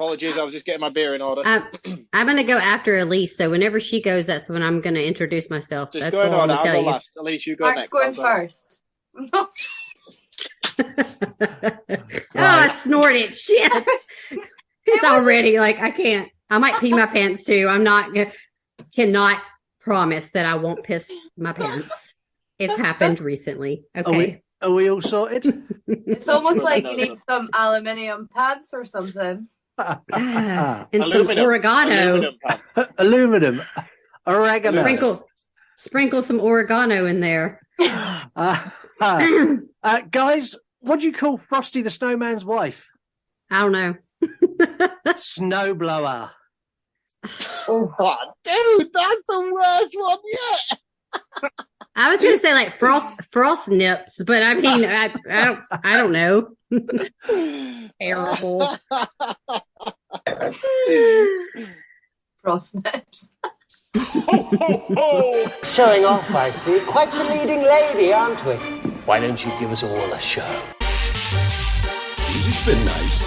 Apologies, I was just getting my beer in order. I'm going to go after Elise, so whenever she goes, that's when I'm going to introduce myself. Just that's go in all I'm order. going to tell I'll go you. last. Elise, you go Marc's next. going first. I snorted. Shit. It's already like I can't. I might pee my pants too. Cannot promise that I won't piss my pants. It's happened recently. Okay. Are we all sorted? It's almost like you need some aluminium pants or something. And some oregano. Aluminum. Oregano. Sprinkle some oregano in there. Guys, what do you call Frosty the Snowman's wife? I don't know. Snowblower. Oh, dude, that's the worst one yet. I was going to say like frost nips, but I mean, I don't know. Terrible. Frost nips. Ho, ho, ho! Showing off, I see. Quite the leading lady, aren't we? Why don't you give us all a show? Music's been nice.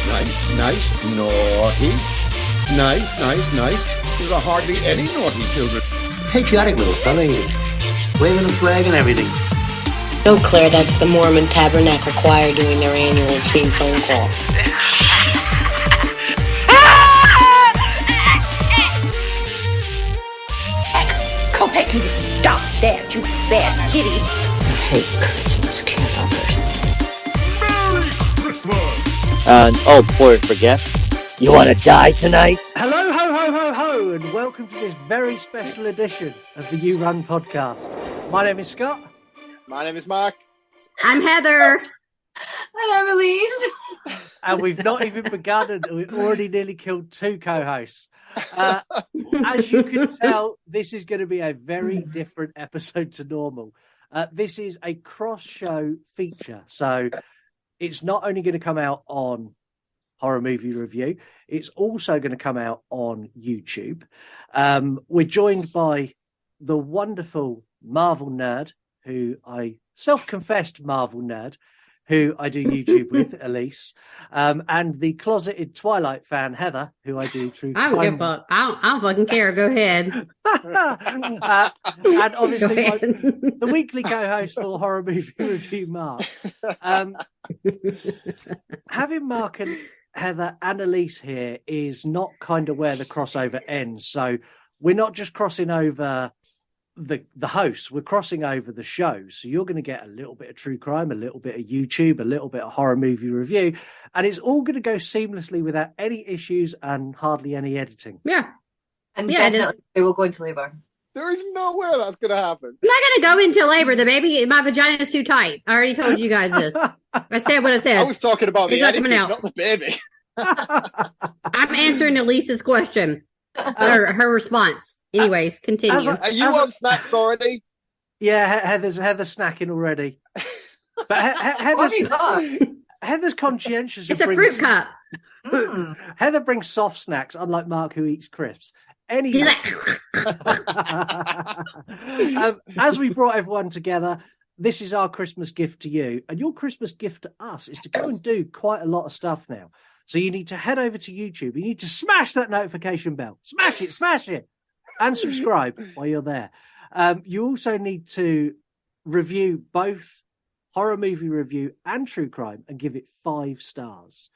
Nice, naughty. Nice. There are hardly any naughty children. Patriotic little fella, waving a flag and everything. No, Claire, that's the Mormon Tabernacle Choir doing their annual team phone call. Go back and stop that, you bad kitty. I hate Christmas carols. Merry Christmas! Before I forget, you want to die tonight? Hello, ho, and welcome to this very special edition of the You Run podcast. My name is Scott. My name is Mark. I'm Heather. And I'm Elise. And we've not even begun, and we've already nearly killed two co-hosts. As you can tell, this is going to be a very different episode to normal. This is a cross-show feature, so it's not only going to come out on Horror Movie Review, it's also going to come out on YouTube. We're joined by the wonderful Marvel nerd, who I self-confessed Marvel nerd, who I do YouTube with, Elise, and the closeted Twilight fan, Heather, who I do true crime. I don't give a fuck. I don't fucking care. Go ahead. And obviously the weekly co-host for Horror Movie Review, Mark. Having Mark and Heather and Elise here is not kind of where the crossover ends. So we're not just crossing over the hosts, we're crossing over the shows. So you're going to get a little bit of true crime, a little bit of YouTube, a little bit of Horror Movie Review, and it's all going to go seamlessly without any issues and hardly any editing. Yeah. And definitely we will go into labor. There is no way that's going to happen. I'm not going to go into labor. The baby, my vagina is too tight. I already told you guys this. I said what I said. I was talking about It's the not coming editing, out. not the baby. I'm answering Elise's question. Her response. Anyways, continue. Are you on snacks already? Yeah, Heather's snacking already. But What have you got? Heather's conscientious. It's a fruit cup. Heather brings soft snacks, unlike Mark, who eats crisps. He's like, as we brought everyone together, this is our Christmas gift to you, and your Christmas gift to us is to go and do quite a lot of stuff now. So you need to head over to YouTube. You need to smash that notification bell. Smash it, and subscribe while you're there. You also need to review both Horror Movie Review and True Crime and give it 5 stars.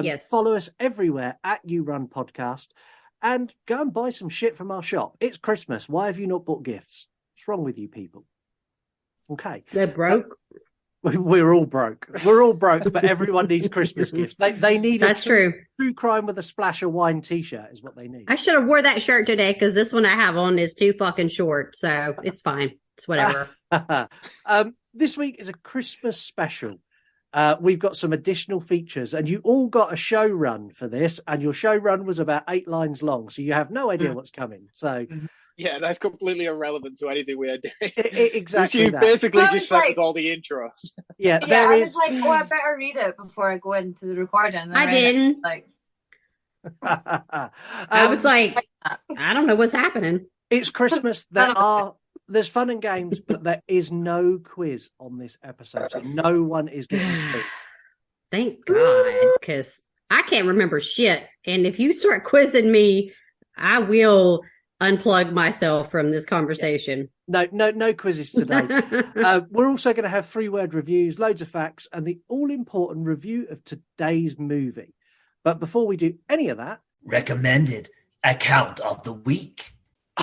yes. Follow us everywhere at You Run Podcast and go and buy some shit from our shop. It's Christmas. Why have you not bought gifts? What's wrong with you people? Okay. They're broke. We're all broke. We're all broke, but everyone needs Christmas gifts. They need That's true. True Crime with a splash of wine t-shirt is what they need. I should have wore that shirt today because this one I have on is too fucking short. So it's fine. It's whatever. This week is a Christmas special. We've got some additional features, and you all got a show run for this, and your show run was about 8 lines long, so you have no idea what's coming. So Yeah, that's completely irrelevant to anything we are doing. Exactly. You basically Well, just it's sent like- us all the intros. Yeah, Yeah, there I is. was like, oh, I better read it before I go into the recording. And I read it. didn't. Like, I was like, I don't know what's happening. It's Christmas. There's fun and games, but there is no quiz on this episode, so no one is getting quiz. Thank God, because I can't remember shit. And if you start quizzing me, I will unplug myself from this conversation. No quizzes today. We're also going to have 3-word reviews, loads of facts, and the all-important review of today's movie. But before we do any of that... Recommended account of the week.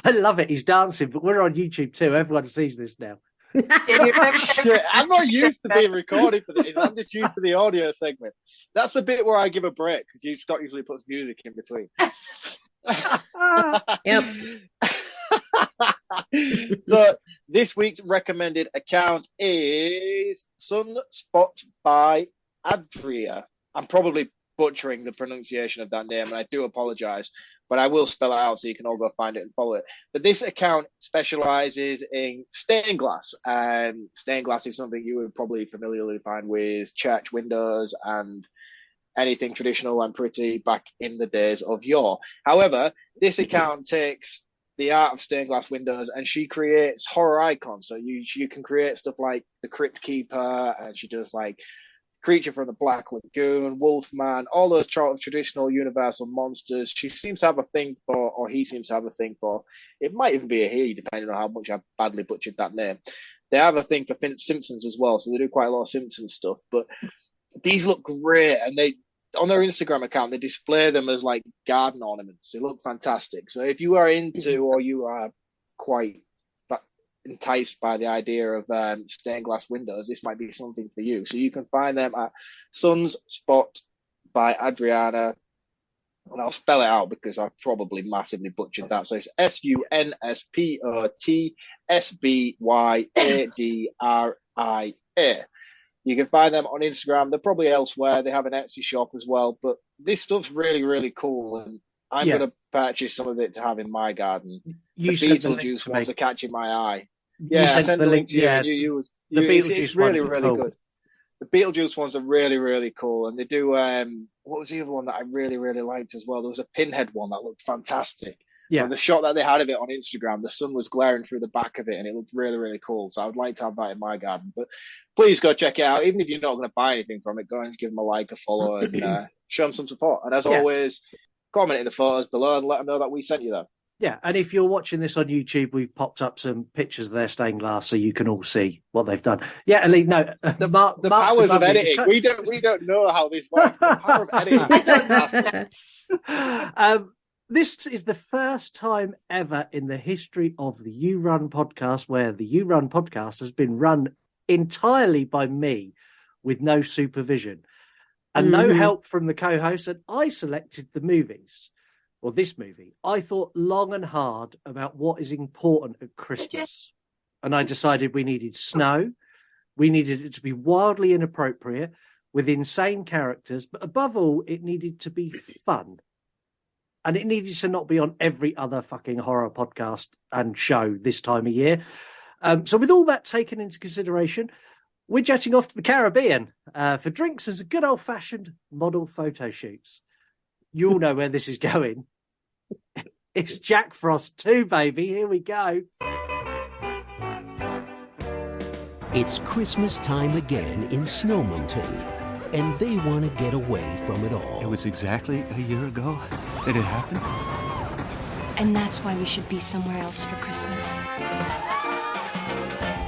I love it. He's dancing, but we're on YouTube too. Everyone sees this now. Shit, I'm not used to being recorded for this. I'm just used to the audio segment. That's the bit where I give a break because Scott usually puts music in between. Yep. So this week's recommended account is Sunspot by Adria. I'm probably butchering the pronunciation of that name, and I do apologize, but I will spell it out so you can all go find it and follow it. But this account specializes in stained glass. Stained glass is something you would probably familiarly find with church windows and anything traditional and pretty back in the days of yore. However, this account takes the art of stained glass windows and she creates horror icons. So you can create stuff like the Crypt Keeper, and she does like Creature from the Black Lagoon, Wolfman, all those sort of traditional universal monsters. She seems to have a thing for, or he seems to have a thing for. It might even be a he, depending on how much I badly butchered that name. They have a thing for Simpsons as well, so they do quite a lot of Simpsons stuff. But these look great, and they on their Instagram account they display them as like garden ornaments. They look fantastic. So if you are into, or you are quite enticed by the idea of stained glass windows, this might be something for you. So you can find them at Sunspot by Adriana, and I'll spell it out because I've probably massively butchered that. So it's SUNSPOTSBYADRIA. You can find them on Instagram. They're probably elsewhere. They have an Etsy shop as well, but this stuff's really, really cool, and I'm going to purchase some of it to have in my garden. The Beetlejuice ones are catching my eye. Yeah, I sent the link to you. Yeah, the Beetlejuice it's really, ones are really cool. good. The Beetlejuice ones are really, really cool. And they do, what was the other one that I really, really liked as well? There was a Pinhead one that looked fantastic. Yeah. But the shot that they had of it on Instagram, the sun was glaring through the back of it, and it looked really, really cool. So I would like to have that in my garden. But please go check it out. Even if you're not going to buy anything from it, go and give them a like, a follow, and show them some support. And as always, comment in the photos below and let them know that we sent you them. Yeah, and if you're watching this on YouTube, we've popped up some pictures of their stained glass so you can all see what they've done. Yeah, Elise, no, the Mark's powers of me. editing. We don't know how this works. The power of editing. This is the first time ever in the history of the You Run podcast where the You Run podcast has been run entirely by me with no supervision and no help from the co-host, and I selected the movies. Well, this movie, I thought long and hard about what is important at Christmas. And I decided we needed snow. We needed it to be wildly inappropriate with insane characters. But above all, it needed to be fun. And it needed to not be on every other fucking horror podcast and show this time of year. So with all that taken into consideration, we're jetting off to the Caribbean for drinks as a good old-fashioned model photo shoots. You all know where this is going. It's Jack Frost 2, baby. Here we go. It's Christmas time again in Snowmonton, and they want to get away from it all. It was exactly a year ago that it happened. And that's why we should be somewhere else for Christmas.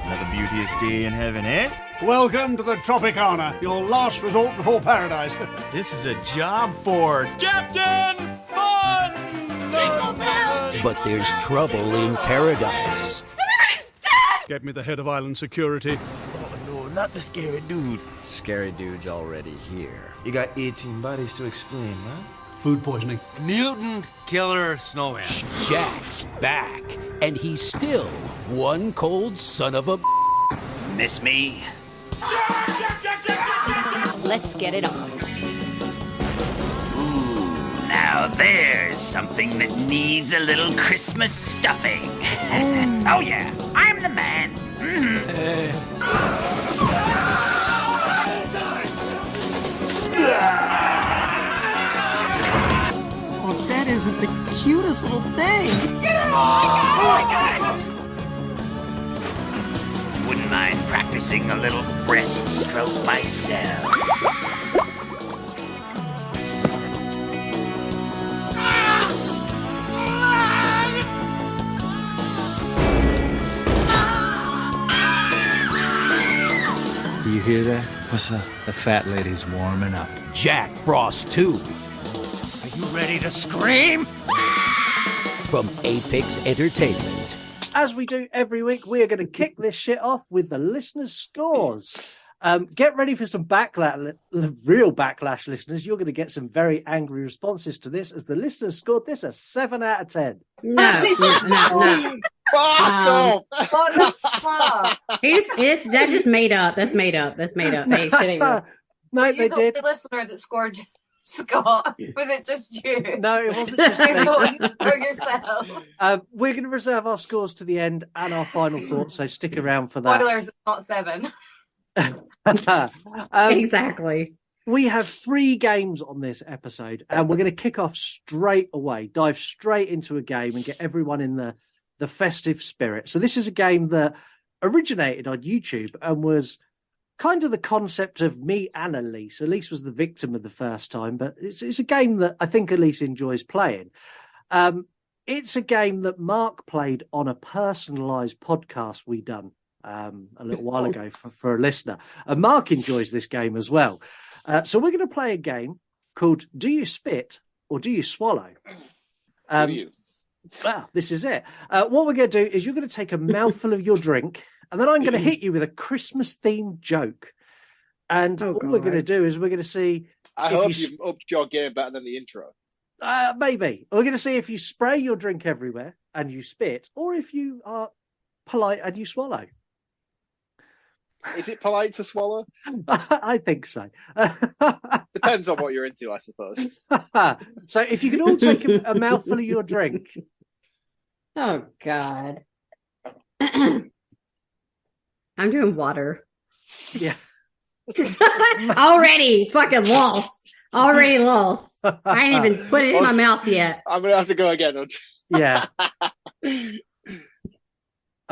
Another beauteous day in heaven, eh? Welcome to the Tropicana, your last resort before paradise. This is a job for Captain Fun! Jingle bells! But there's trouble in paradise. Everybody's dead! Get me the head of island security. Oh no, not the scary dude. Scary dude's already here. You got 18 bodies to explain, man. Food poisoning. Mutant killer snowman. Jack's back, and he's still one cold son of a... Miss me? Let's get it on. Ooh, now there's something that needs a little Christmas stuffing. Oh yeah, I'm the man. Well, that isn't the cutest little thing. Oh my God! Wouldn't mind practicing a little breaststroke myself. hear that? What's that? The fat lady's warming up. Jack Frost 2. Are you ready to scream? From Apex Entertainment. As we do every week, we are going to kick this shit off with the listeners' scores. Get ready for some real backlash, listeners. You're going to get some very angry responses to this, as the listeners scored this a 7 out of 10. No. Fuck off! What the fuck? That just made up. That's made up. Hey, shit ain't real. No, You they got did. the listener that scored Scott. Was it just you? No, it wasn't just You me. voted for yourself. We're going to reserve our scores to the end and our final thoughts, so stick around for that. Spoilers, not 7. Exactly. We have 3 games on this episode, and we're going to kick off straight away, dive straight into a game and get everyone in the festive spirit. So this is a game that originated on YouTube and was kind of the concept of me and Elise. Elise was the victim of the first time, but it's a game that I think Elise enjoys playing. It's a game that Mark played on a personalised podcast we done a little while ago for a listener. And Mark enjoys this game as well. So we're going to play a game called Do You Spit or Do You Swallow? Do you? Well, this is it. What we're going to do is you're going to take a mouthful of your drink, and then I'm going to hit you with a Christmas-themed joke. And what we're going to do is we're going to see... I hope you've upped your game better than the intro. Maybe. We're going to see if you spray your drink everywhere and you spit, or if you are polite and you swallow. Is it polite to swallow? I think so. Depends on what you're into, I suppose. So if you can all take a mouthful of your drink. Oh, God. I'm doing water. Yeah. Already fucking lost. Already lost. I ain't even put it in my mouth yet. I'm going to have to go again. Yeah.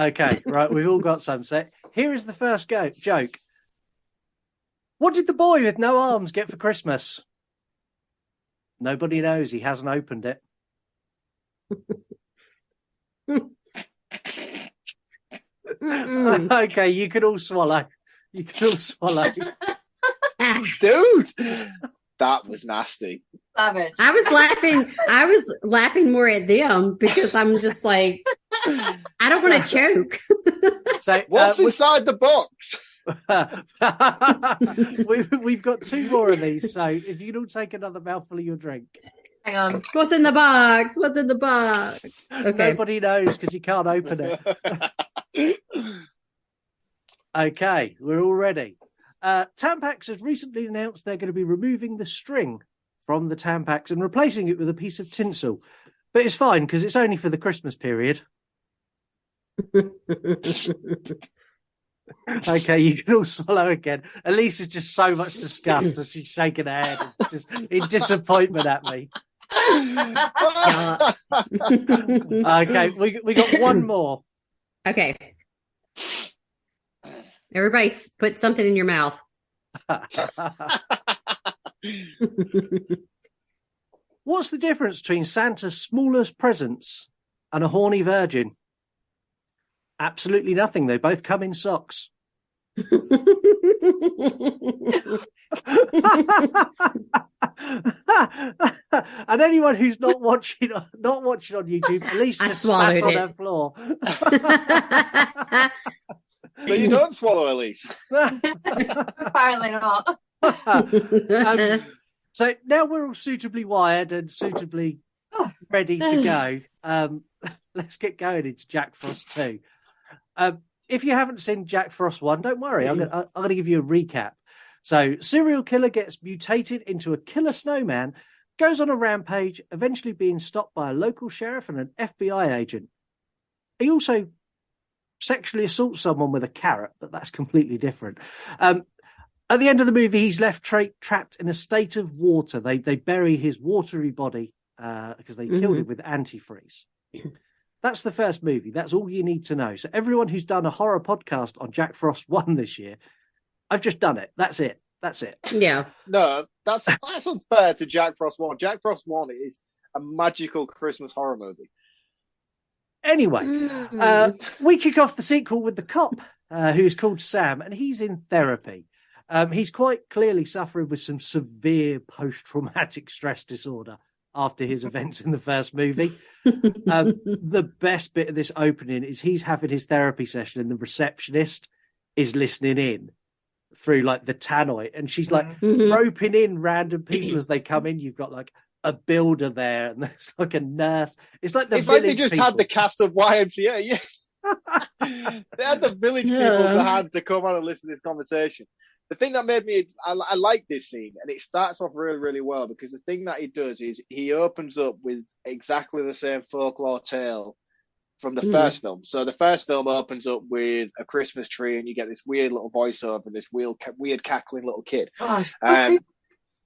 Okay, right. We've all got some set. Here is the first joke. What did the boy with no arms get for Christmas? Nobody knows. He hasn't opened it. Okay, you can all swallow. Dude, that was nasty. Savage. I was laughing more at them because I'm just like, I don't want to choke. So, what's inside the box? We've got 2 more of these, so if you don't take another mouthful of your drink. Hang on. What's in the box? Okay. Nobody knows because you can't open it. Okay, we're all ready. Tampax has recently announced they're going to be removing the string from the Tampax and replacing it with a piece of tinsel. But it's fine because it's only for the Christmas period. Okay, you can all swallow again. Elise is just so much disgust that she's shaking her head just in disappointment at me. Okay, we got 1 more. Okay. Everybody put something in your mouth. What's the difference between Santa's smallest presents and a horny virgin? Absolutely nothing. They both come in socks. And anyone who's not watching on YouTube, at least just spat on her floor. So you don't swallow, Elise? Apparently not. So now we're all suitably wired and suitably ready to go. Let's get going into Jack Frost 2. If you haven't seen Jack Frost 1, don't worry. I'm going to give you a recap. So, serial killer gets mutated into a killer snowman, goes on a rampage, eventually being stopped by a local sheriff and an FBI agent. He also sexually assaults someone with a carrot, but that's completely different. At the end of the movie, he's left trapped in a state of water. They bury his watery body because they killed him with antifreeze. That's the first movie. That's all you need to know. So everyone who's done a horror podcast on Jack Frost 1 this year, I've just done it. That's it. Yeah. No, that's unfair to Jack Frost 1. Jack Frost 1 is a magical Christmas horror movie. Anyway, we kick off the sequel with the cop who's called Sam, and he's in therapy. He's quite clearly suffering with some severe post-traumatic stress disorder after his events in the first movie. The best bit of this opening is he's having his therapy session and the receptionist is listening in through like the tannoy, and she's like roping in random people as they come in. You've got like a builder there, and there's like a nurse. It's like they just had the cast of YMCA. Yeah, they had the village people to hand to come on and listen to this conversation. The thing that made me, I like this scene, and it starts off really, really well, because the thing that he does is he opens up with exactly the same folklore tale from the first film. So the first film opens up with a Christmas tree, and you get this weird little voiceover and this weird cackling little kid. Oh,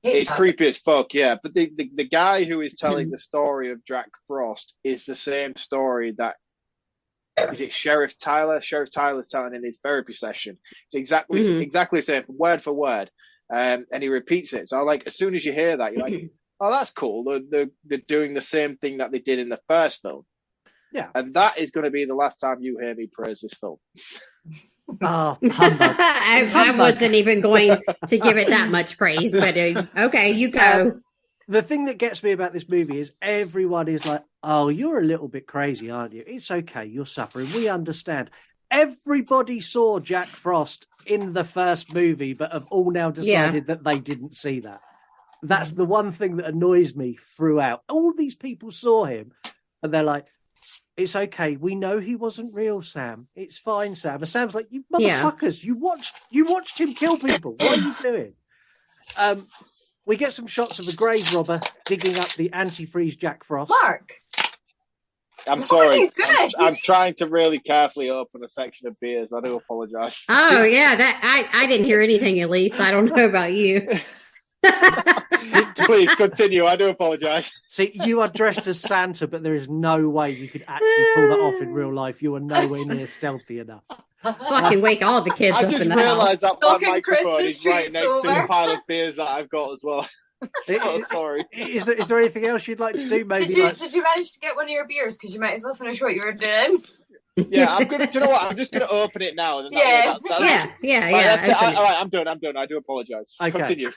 it's creepy as fuck, yeah. But the guy who is telling the story of Jack Frost is the same story that, is it Sheriff Tyler? Sheriff Tyler's telling in his therapy session. It's exactly the same, word for word. And he repeats it. So like, as soon as you hear that, you're like, oh, that's cool. They're doing the same thing that they did in the first film. Yeah. And that is going to be the last time you hear me praise this film. Oh, humbug. I wasn't even going to give it that much praise, but okay, you go. The thing that gets me about this movie is everyone is like, oh, you're a little bit crazy, aren't you? It's okay, you're suffering. We understand. Everybody saw Jack Frost in the first movie, but have all now decided that they didn't see that. That's the one thing that annoys me throughout. All these people saw him, and they're like, it's okay. We know he wasn't real, Sam. It's fine, Sam. And Sam's like, you motherfuckers, you watched him kill people. What are you doing? We get some shots of a grave robber digging up the antifreeze Jack Frost. Mark! I'm sorry. I'm trying to really carefully open a section of beers. I do apologise. Oh, yeah. I didn't hear anything, Elise. I don't know about you. Please continue. I do apologise. See, you are dressed as Santa, but there is no way you could actually pull that off in real life. You are nowhere near stealthy enough. Fucking wake all the kids up in the house. I just realised that my Talking microphone Christmas is right trees next to over. the pile of beers that I've got as well. So sorry. Is there anything else you'd like to do? Maybe Did you manage to get one of your beers? Because you might as well finish what you were doing. Yeah, I'm gonna. Do you know what? I'm just gonna open it now. And Yeah. All right, I'm done. I do apologise. Okay. Continue.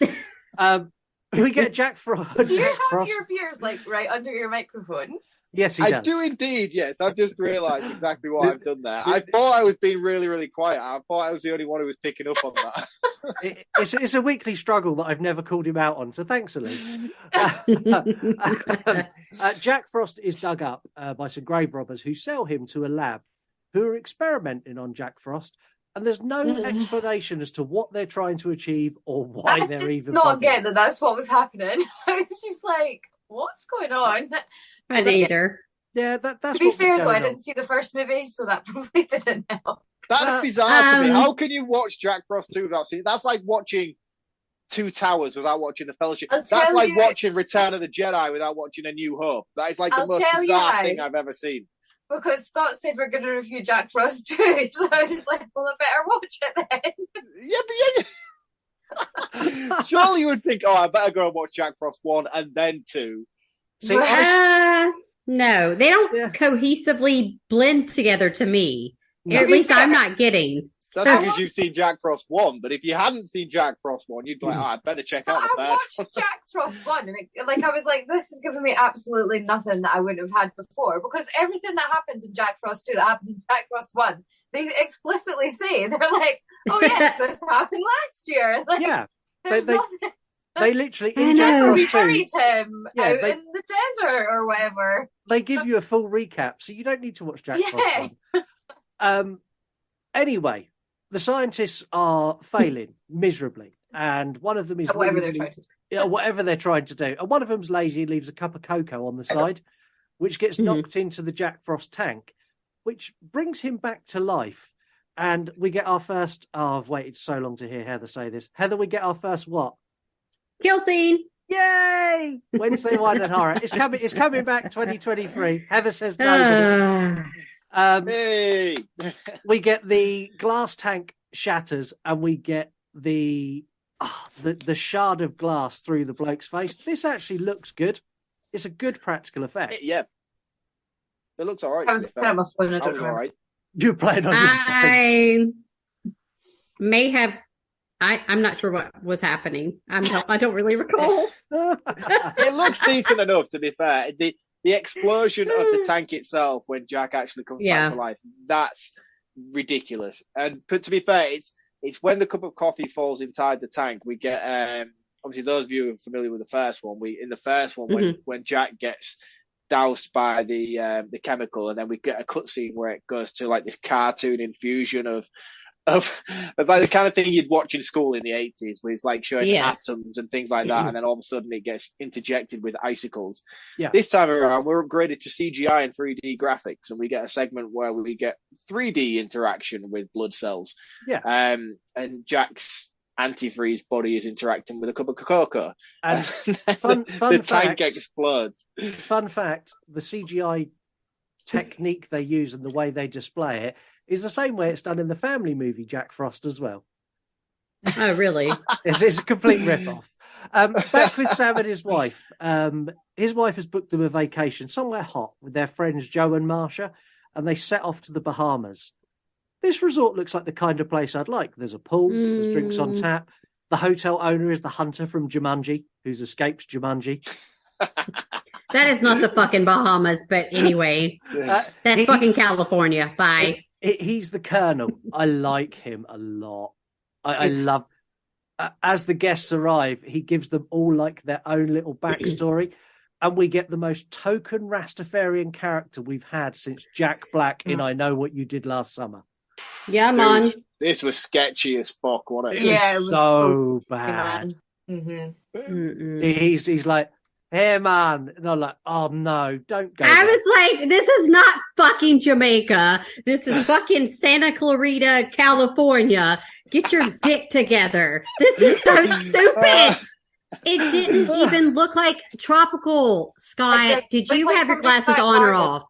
We get Jack Frost. Do you have your beers like right under your microphone? Yes, he I does. do indeed, yes. I've just realised exactly what I've done there. I thought I was being really, really quiet. I thought I was the only one who was picking up on that. It's a weekly struggle that I've never called him out on, so thanks, Elise. Jack Frost is dug up by some grave robbers who sell him to a lab who are experimenting on Jack Frost, and there's no explanation as to what they're trying to achieve or why they're even not bothering. get that that's what was happening. I was just like, what's going on? I neither. Yeah, that's to be fair though, I didn't see the first movie, so that probably didn't help. That's bizarre to me. How can you watch Jack Frost 2 without seeing? That's like watching Two Towers without watching The Fellowship. That's like watching Return of the Jedi without watching A New Hope. That is like the most bizarre thing I've ever seen. Because Scott said we're going to review Jack Frost 2, so I was like, well, I better watch it then. Yeah. Surely you would think, I better go and watch Jack Frost 1 and then 2. See, no, they don't cohesively blend together to me. At least I'm not getting. That's because you've seen Jack Frost 1, but if you hadn't seen Jack Frost 1, you'd be like, I better check out the I first. watched Jack Frost 1, and I was like, this is giving me absolutely nothing that I wouldn't have had before, because everything that happens in Jack Frost 2 that happened in Jack Frost 1, they explicitly say, they're like, oh yes, this happened last year. Like, yeah. There's nothing. They literally, in Jack We Frost 2, buried him out in the desert or whatever. They give you a full recap, so you don't need to watch Jack Frost 1. Anyway, the scientists are failing miserably, and one of them is whatever they're trying to do. Whatever they're trying to do, and one of them's lazy and leaves a cup of cocoa on the side, which gets knocked into the Jack Frost tank, which brings him back to life. And we get our first. Oh, I've waited so long to hear Heather say this. Heather, we get our first what? Kill scene. Yay! Wednesday Wine and Horror. It's coming back 2023. Heather says no. Hey. We get the glass tank shatters, and we get the shard of glass through the bloke's face. This actually looks good. It's a good practical effect. Yeah. It looks all right. I was kind of off when I don't was all right. You're playing on your phone. I may have I'm not sure what was happening. I don't really recall. It looks decent enough, to be fair. The explosion of the tank itself when Jack actually comes back to life, that's ridiculous. And but to be fair, it's when the cup of coffee falls inside the tank, we get obviously those of you who are familiar with the first one, when Jack gets doused by the chemical, and then we get a cutscene where it goes to like this cartoon infusion of like the kind of thing you'd watch in school in the 80s, where it's like showing atoms and things like that, and then all of a sudden it gets interjected with icicles. This time around, we're upgraded to CGI and 3D graphics, and we get a segment where we get 3D interaction with blood cells. And Jack's antifreeze body is interacting with a cup of cocoa. And the tank explodes. Fun fact, the CGI technique they use and the way they display it is the same way it's done in the family movie Jack Frost as well. Oh, really? It's a complete rip-off. Back with Sam and his wife. His wife has booked them a vacation somewhere hot with their friends Joe and Marsha, and they set off to the Bahamas. This resort looks like the kind of place I'd like. There's a pool, there's drinks on tap. The hotel owner is the hunter from Jumanji, who's escaped Jumanji. That is not the fucking Bahamas, but anyway. That's fucking California. Bye. He's the colonel. I like him a lot. I love... as the guests arrive, he gives them all like their own little backstory. And we get the most token Rastafarian character we've had since Jack Black in I Know What You Did Last Summer. Yeah, man. This was sketchy as fuck, wasn't it? Yeah, it was so bad. He's like, hey, man. And I'm like, oh, no, don't go. I was like, this is not fucking Jamaica. This is fucking Santa Clarita, California. Get your dick together. This is so stupid. It didn't even look like tropical, Scott. Did you have your glasses on or off?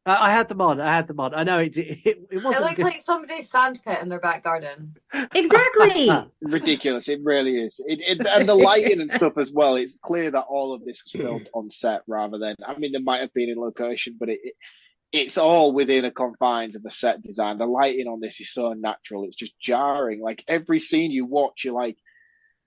I had them on. I know it wasn't. It looked like somebody's sandpit in their back garden. Exactly. Ridiculous. It really is. And the lighting and stuff as well. It's clear that all of this was filmed on set rather than. I mean, there might have been in location, but it's all within the confines of a set design. The lighting on this is so natural. It's just jarring. Like every scene you watch, you're like.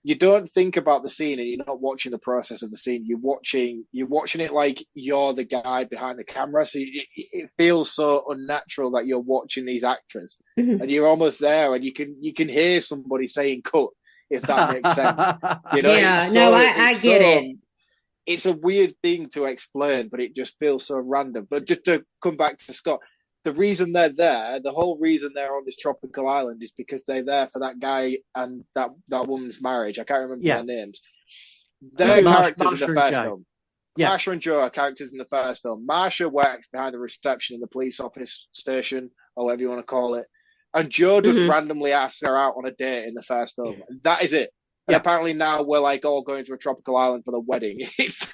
You don't think about the scene and you're not watching the process of the scene. You're watching it like you're the guy behind the camera. So it feels so unnatural that you're watching these actors and you're almost there and you can hear somebody saying cut, if that makes sense. You know, yeah, no, I get it. It's a weird thing to explain, but it just feels so random. But just to come back to Scott, the reason they're there, the whole reason they're on this tropical island is because they're there for that guy and that woman's marriage. I can't remember their names. They're characters in the first film. Yeah. Marsha and Joe are characters in the first film. Marsha works behind the reception in the police office station, or whatever you want to call it. And Joe just randomly asks her out on a date in the first film. That is it. And apparently now we're like all going to a tropical island for the wedding. It's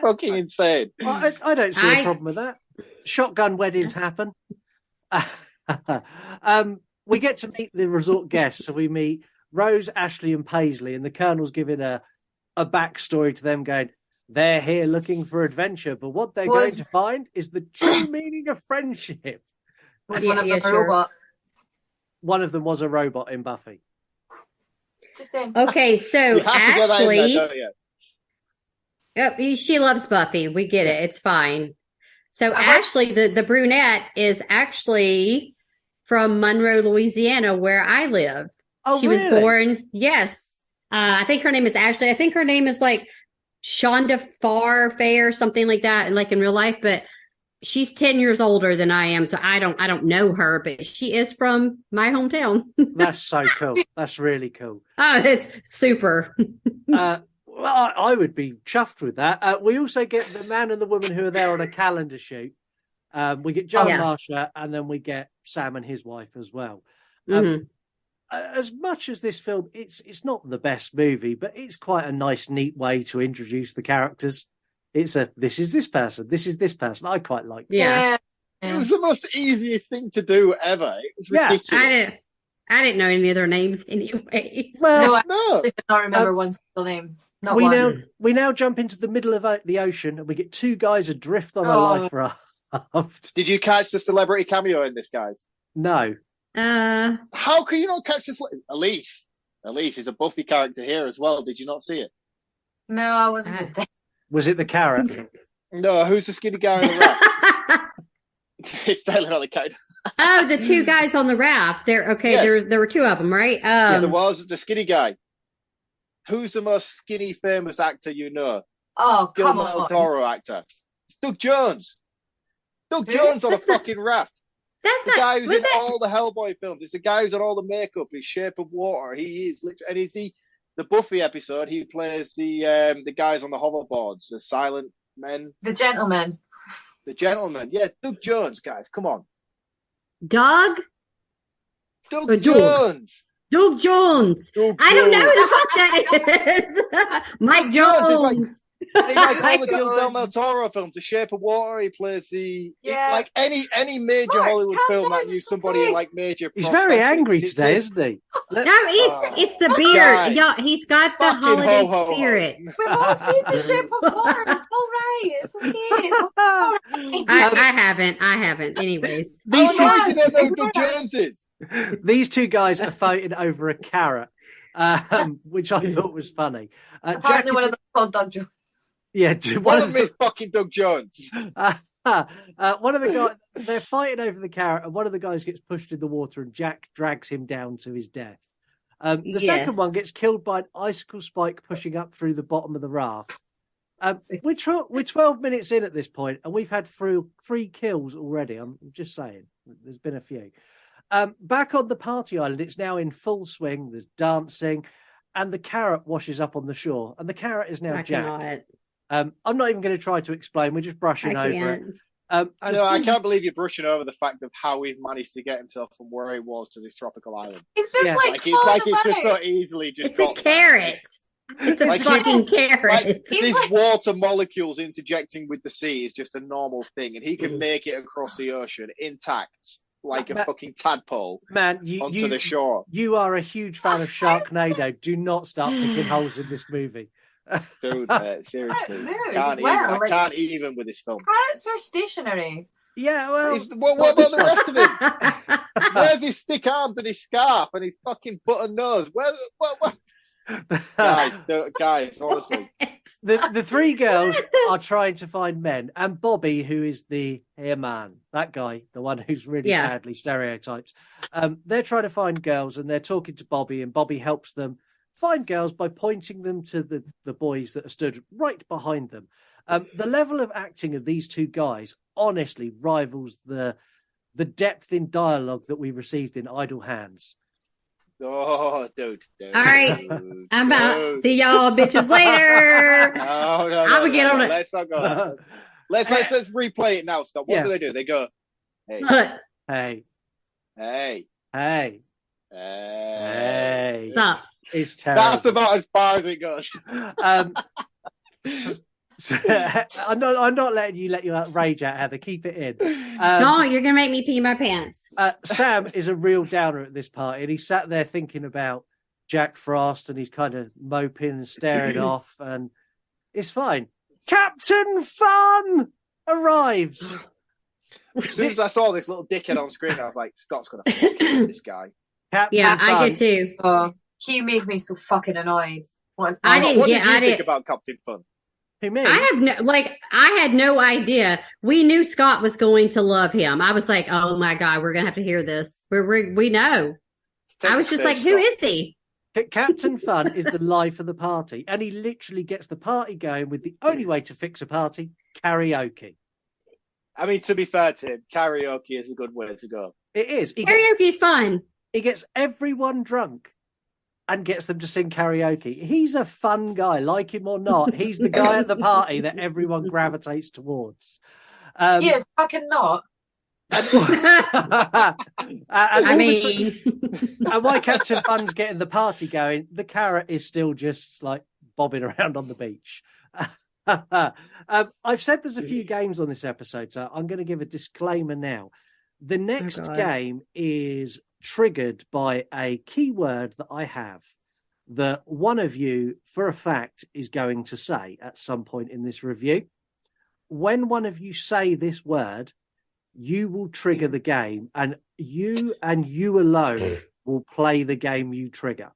fucking insane. I don't see a problem with that. Shotgun weddings happen. We get to meet the resort guests. So we meet Rose, Ashley, and Paisley, and the Colonel's giving a backstory to them, going, they're here looking for adventure, but what they're going to find is the true meaning of friendship. Was one of them a robot? One of them was a robot in Buffy. Just saying. Okay, so Ashley, she loves Buffy. We get it. It's fine. So Ashley, the brunette, is actually from Monroe, Louisiana, where I live. Oh, she was born. Yes, I think her name is Ashley. I think her name is like Shonda Fair, something like that, and like in real life. But she's 10 years older than I am, so I don't know her, but she is from my hometown. That's so cool. That's really cool. Oh, it's super. Well, I would be chuffed with that. We also get the man and the woman who are there on a calendar shoot. We get Joe and Marsha, and then we get Sam and his wife as well. As much as this film, it's not the best movie, but it's quite a nice, neat way to introduce the characters. It's this is this person, this is this person. I quite like that. Yeah. It was the most easiest thing to do ever. It was ridiculous. I didn't know any of their names anyways. Well, I did not remember one single name. We now jump into the middle of the ocean and we get two guys adrift on a life raft. Did you catch the celebrity cameo in this, guys? No. How can you not catch this? Elise. Elise is a Buffy character here as well. Did you not see it? No, I wasn't. Was it the carrot? No, who's the skinny guy on the raft? It's definitely not the character. Oh, the two guys on the raft. Yes. There were two of them, right? Yeah, there was the skinny guy. Who's the most skinny famous actor you know? Oh, come Guillermo del on. Toro actor. It's Doug Jones. Doug Jones on a fucking raft. That's the guy who's in all the Hellboy films. It's the guy who's on all the makeup. He's Shape of Water. He is literally, and is he the Buffy episode? He plays the guys on the hoverboards, the silent men, the gentlemen. The gentleman. Yeah, Doug Jones, guys, come on. Doug Jones. Doug Jones. I don't know who the fuck that is. Mike Jones. He like all the Guillermo del Toro films, The Shape of Water. He plays like any major Hollywood film that used somebody in like major. He's very angry today, isn't he? No, it's the beard. Yeah, he's got the holiday spirit. We've all seen The Shape of Water. It's all right. It's okay. It's all right. I haven't. Anyways, these two guys are fighting over a carrot, which I thought was funny. Apparently, one of them called Doug Jones. Yeah, one of them is fucking Doug Jones. One of the guys, they're fighting over the carrot, and one of the guys gets pushed in the water, and Jack drags him down to his death. The second one gets killed by an icicle spike pushing up through the bottom of the raft. We're 12 minutes in at this point, and we've had three kills already. I'm just saying, there's been a few. Back on the party island, it's now in full swing. There's dancing, and the carrot washes up on the shore, and the carrot is now Jack. I'm not even going to try to explain. We're just brushing over it. I know. I can't believe you're brushing over the fact of how he's managed to get himself from where he was to this tropical island. It's just it's just so easily just. It's a carrot. It's a fucking carrot. Like, these water molecules interjecting with the sea is just a normal thing, and he can make it across the ocean intact, like a fucking tadpole, onto the shore. You are a huge fan of Sharknado. Do not start picking holes in this movie. Dude, seriously, I can't even with this film. Carrots are stationary. Yeah, well, what about the rest of him? Where's his stick arms and his scarf and his fucking button nose? What? Guys, honestly, the three girls are trying to find men, and Bobby, who is the hair man, that guy, the one who's really badly stereotyped, they're trying to find girls, and they're talking to Bobby, and Bobby helps them find girls by pointing them to the boys that are stood right behind them. The level of acting of these two guys honestly rivals the depth in dialogue that we received in Idle Hands. Oh, dude. All right, I'm out. See y'all bitches later. No, I would get on it. Let's not go. Let's replay it now, Scott. What do? They go, hey. Hey. Hey. Hey. Hey. Stop. It's terrible. That's about as far as it goes. I'm not letting you let your rage out, Heather. Keep it in. Don't, you're gonna make me pee my pants. Sam is a real downer at this party, and he's sat there thinking about Jack Frost, and he's kind of moping and staring off, and it's fine. Captain Fun arrives. As soon as I saw this little dickhead on screen, I was like, Scott's gonna fucking kill this guy. Captain Fun. I did too. He made me so fucking annoyed. What did you think about Captain Fun? I had no idea. We knew Scott was going to love him. I was like, oh my God, we're going to have to hear this. We know. I was just like, who is he? Captain Fun is the life of the party, and he literally gets the party going with the only way to fix a party, karaoke. I mean, to be fair to him, karaoke is a good way to go. It is. Karaoke's fun. He gets everyone drunk and gets them to sing karaoke. He's a fun guy, like him or not. He's the guy at the party that everyone gravitates towards. He is fucking not. And why Captain Fun's getting the party going, the carrot is still just like bobbing around on the beach. I've said there's a few games on this episode, so I'm going to give a disclaimer now. The next game is triggered by a keyword that I have that one of you, for a fact, is going to say at some point in this review. When one of you say this word, you will trigger the game, and you alone will play the game you trigger.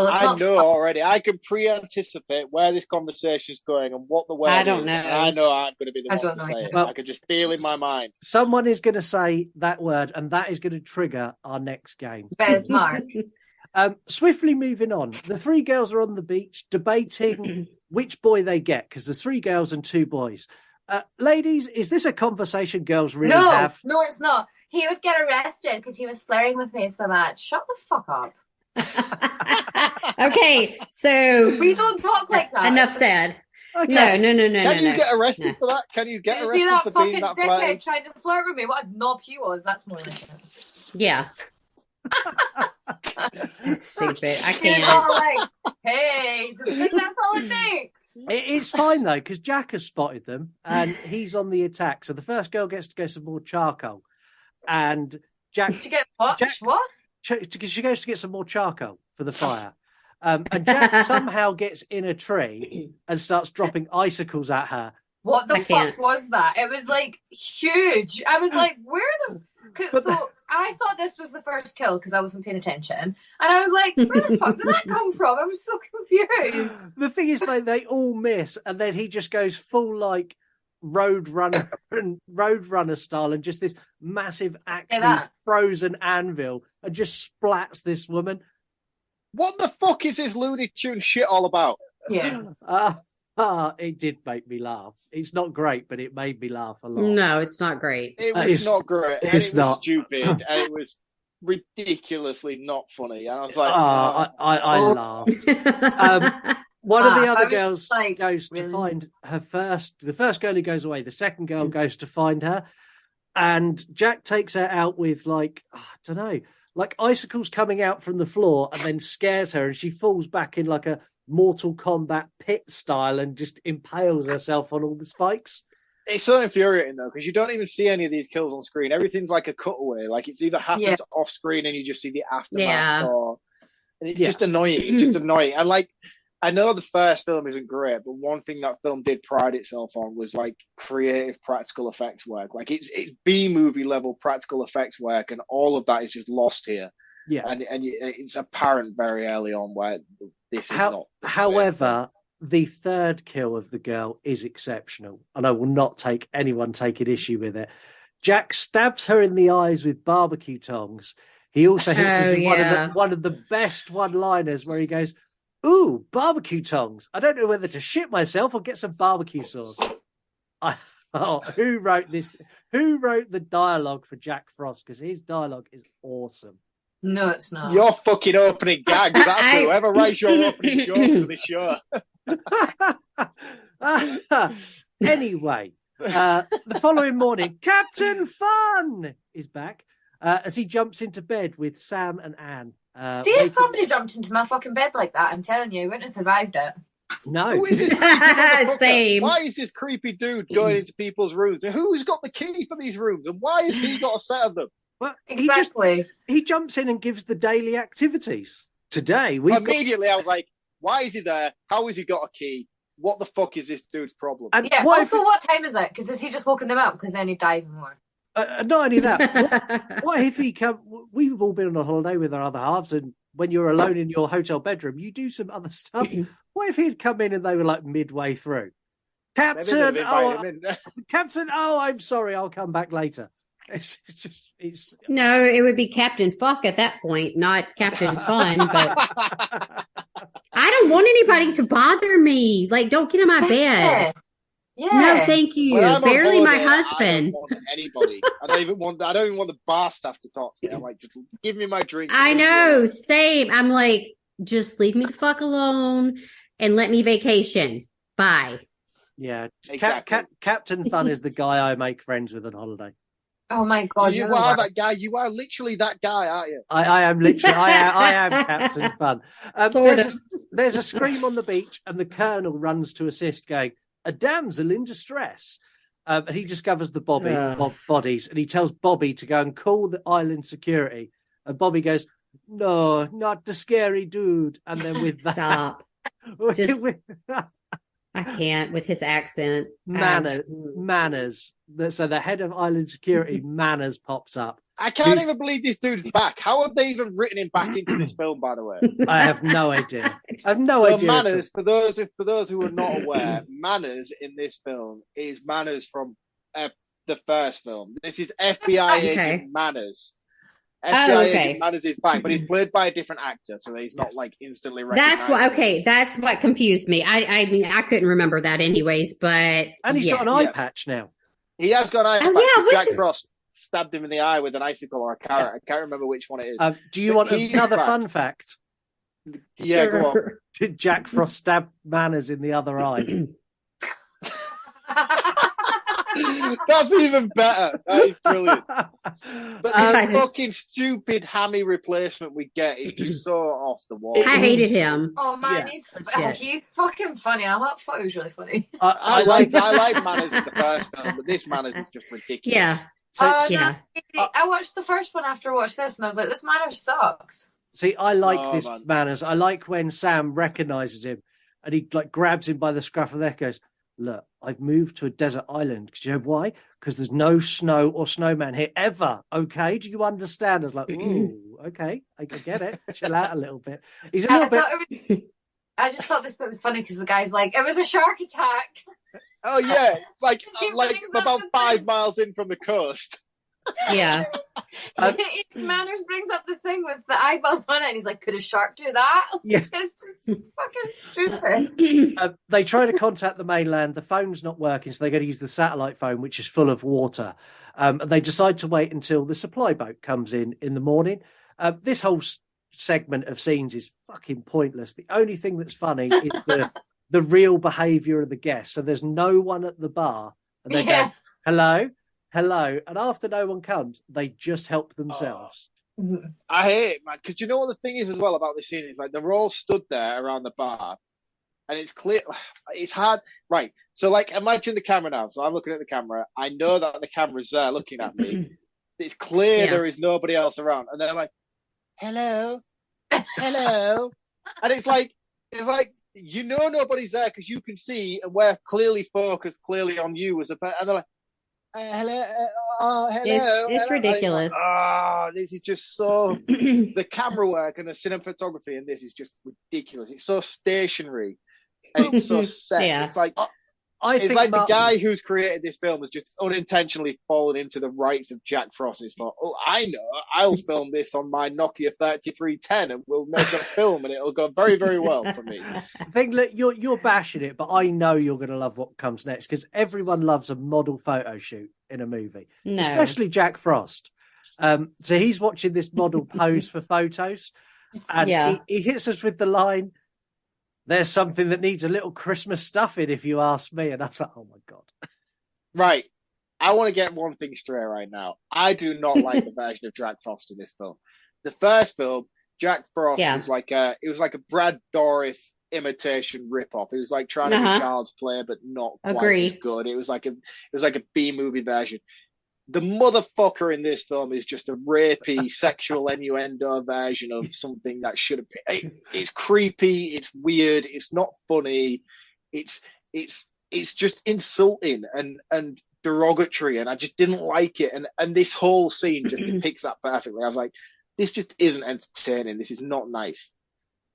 Well, it's I not know fun. already. I can pre-anticipate where this conversation is going and what the word I don't is. know. And I know I'm going to be the I one don't to know say either. it. Well, I can just feel in my mind. Someone is going to say that word, and that is going to trigger our next game. Bez Mark. Swiftly moving on. The three girls are on the beach debating which boy they get, because there's 3 girls and 2 boys. Ladies, is this a conversation girls really have? No, it's not. He would get arrested because he was flirting with me so much. Shut the fuck up. Okay, so We don't talk like that. enough said. Okay. No. Can you get arrested for that? Can you get Did you see arrested that for being fucking that flirty? dickhead trying to flirt with me? What a knob he was. That's more like it. Yeah. So stupid. I He's all can't. like, hey, just think that's all it takes. It's fine, though, because Jack has spotted them, and he's on the attack. So the first girl gets to go some more charcoal. And Jack... Did you get what? Jack, What? She goes to get some more charcoal for the fire. And Jack somehow gets in a tree and starts dropping icicles at her. What the fuck was that? It was like huge. I was like, where the... So I thought this was the first kill because I wasn't paying attention. And I was like, where the fuck did that come from? I was so confused. The thing is, they all miss, and then he just goes full like Roadrunner style, and just this massive actually frozen anvil, and just splats this woman. What the fuck is this Looney Tunes shit all about? Yeah. It did make me laugh. It's not great, but it made me laugh a lot. No, it's not great. It was not great. And It's it was not stupid, and it was ridiculously not funny. And I was like, I laughed. One of the other girls goes to find the first girl who goes away. The second girl goes to find her, and Jack takes her out with like, I don't know, like icicles coming out from the floor, and then scares her, and she falls back in like a Mortal Kombat pit style and just impales herself on all the spikes. It's so infuriating though, because you don't even see any of these kills on screen. Everything's like a cutaway. Like it's either happens off screen and you just see the aftermath, or and it's just annoying. It's just annoying. And like, I know the first film isn't great, but one thing that film did pride itself on was like creative practical effects work. Like it's B-movie level practical effects work, and all of that is just lost here. Yeah, and it's apparent very early on where this is not. However, the third kill of the girl is exceptional, and I will not take anyone taking issue with it. Jack stabs her in the eyes with barbecue tongs. He also hits us with one of the best one-liners where he goes, "Ooh, barbecue tongs! I don't know whether to shit myself or get some barbecue sauce." Who wrote this? Who wrote the dialogue for Jack Frost? Because his dialogue is awesome. No, it's not. Your fucking opening gag. That's whoever writes your opening jokes for this show. Anyway, the following morning, Captain Fun is back as he jumps into bed with Sam and Anne. See, if somebody jumped into my fucking bed like that, I'm telling you, I wouldn't have survived it. No. Who is this Same. Why is this creepy dude going into people's rooms? And who's got the key for these rooms? And why has he got a set of them? Well, exactly. He jumps in and gives the daily activities. Today, I was like, why is he there? How has he got a key? What the fuck is this dude's problem? And what time is it? Because is he just woken them up? Because then he'd die even more. Not only that, what if he come? We've all been on a holiday with our other halves, and when you're alone in your hotel bedroom, you do some other stuff. What if he'd come in and they were like midway through? Captain, I'm sorry, I'll come back later. It's No, it would be Captain Fuck at that point, not Captain Fun. But I don't want anybody to bother me. Like, don't get in my bed. Yeah. No, thank you. Barely my husband. I don't want anybody. I don't even want the bar staff to talk to me. I'm like, just give me my drink. I know, same. I'm like, just leave me the fuck alone and let me vacation. Bye. Yeah, exactly. Captain Fun is the guy I make friends with on holiday. Oh my god! You are that guy. You are literally that guy, aren't you? I am literally. I am Captain Fun. There's a scream on the beach, and the Colonel runs to assist, going, "A damsel in distress." And he discovers the bodies, and he tells Bobby to go and call the island security. And Bobby goes, "No, not the scary dude." And then with that, stop. I can't with his accent. Manners. So the head of island security, Manners, pops up. I can't even believe this dude's back. How have they even written him back into this film, by the way? I have no idea. I have no So idea. Manners, for those who are not aware, Manners in this film is Manners from the first film. This is FBI agent Manners. FBI agent Manners is back, but he's played by a different actor, so he's not like instantly recognized. That's what confused me. I mean, I couldn't remember that anyways, but and he's got an eye patch now. He has got an eye patch. Jack Frost stabbed him in the eye with an icicle or a carrot. I can't remember which one it is. Do you want another fun fact? Yeah, sure. go on. Did Jack Frost stab Manners in the other eye? That's even better. That is brilliant. But the fucking stupid hammy replacement we get is just so off the wall. I hated him. Oh man, he's fucking funny. I thought he was really funny. I like Manners in the first film, but this Manners is just ridiculous. Yeah. I watched the first one after I watched this, and I was like, this Manners sucks. See, I like this Manners. I like when Sam recognizes him and he like grabs him by the scruff of the neck and goes, look, I've moved to a desert island. Because you know why? Because there's no snow or snowman here ever. Okay, do you understand? I was like, ooh, okay, I get it. Chill out a little bit. He's a little bit. I just thought this bit was funny because the guy's like, it was a shark attack. Oh yeah, it's like about 5 miles in from the coast. Yeah. Manners brings up the thing with the eyeballs on it, and he's like, could a shark do that? Yeah. It's just fucking stupid. They try to contact the mainland. The phone's not working, so they got to use the satellite phone, which is full of water. And they decide to wait until the supply boat comes in the morning. This whole segment of scenes is fucking pointless. The only thing that's funny is the real behaviour of the guests. So there's no one at the bar, and they go, hello, and after no one comes, they just help themselves. I hate it, man, because you know what the thing is as well about this scene is like they're all stood there around the bar, and it's clear, it's hard, right? So like imagine the camera now. So I'm looking at the camera. I know that the camera's there looking at me. It's clear there is nobody else around, and they're like, hello, and it's like you know nobody's there because you can see, and we're clearly focused clearly on you as a, and they're like, hello. It's ridiculous. This is just so the camera work and the cinematography in this is just ridiculous. It's so stationary and it's so set. It's like the guy who's created this film has just unintentionally fallen into the rights of Jack Frost and he's thought, oh, I know, I'll film this on my Nokia 3310 and we'll make a film and it'll go very, very well for me. I think, look, you're bashing it, but I know you're going to love what comes next because everyone loves a model photo shoot in a movie, especially Jack Frost. So he's watching this model pose for photos and he hits us with the line, there's something that needs a little Christmas stuffing, if you ask me. And I was like, oh, my God. Right. I want to get one thing straight right now. I do not like the version of Jack Frost in this film. The first film, Jack Frost was like a Brad Dourif imitation ripoff. It was like trying to be Child's Play, but not quite as good. It was like a B-movie version. The motherfucker in this film is just a rapey sexual innuendo version of something that should have been. It's creepy. It's weird. It's not funny. It's just insulting and derogatory. And I just didn't like it. And this whole scene just depicts that perfectly. I was like, this just isn't entertaining. This is not nice.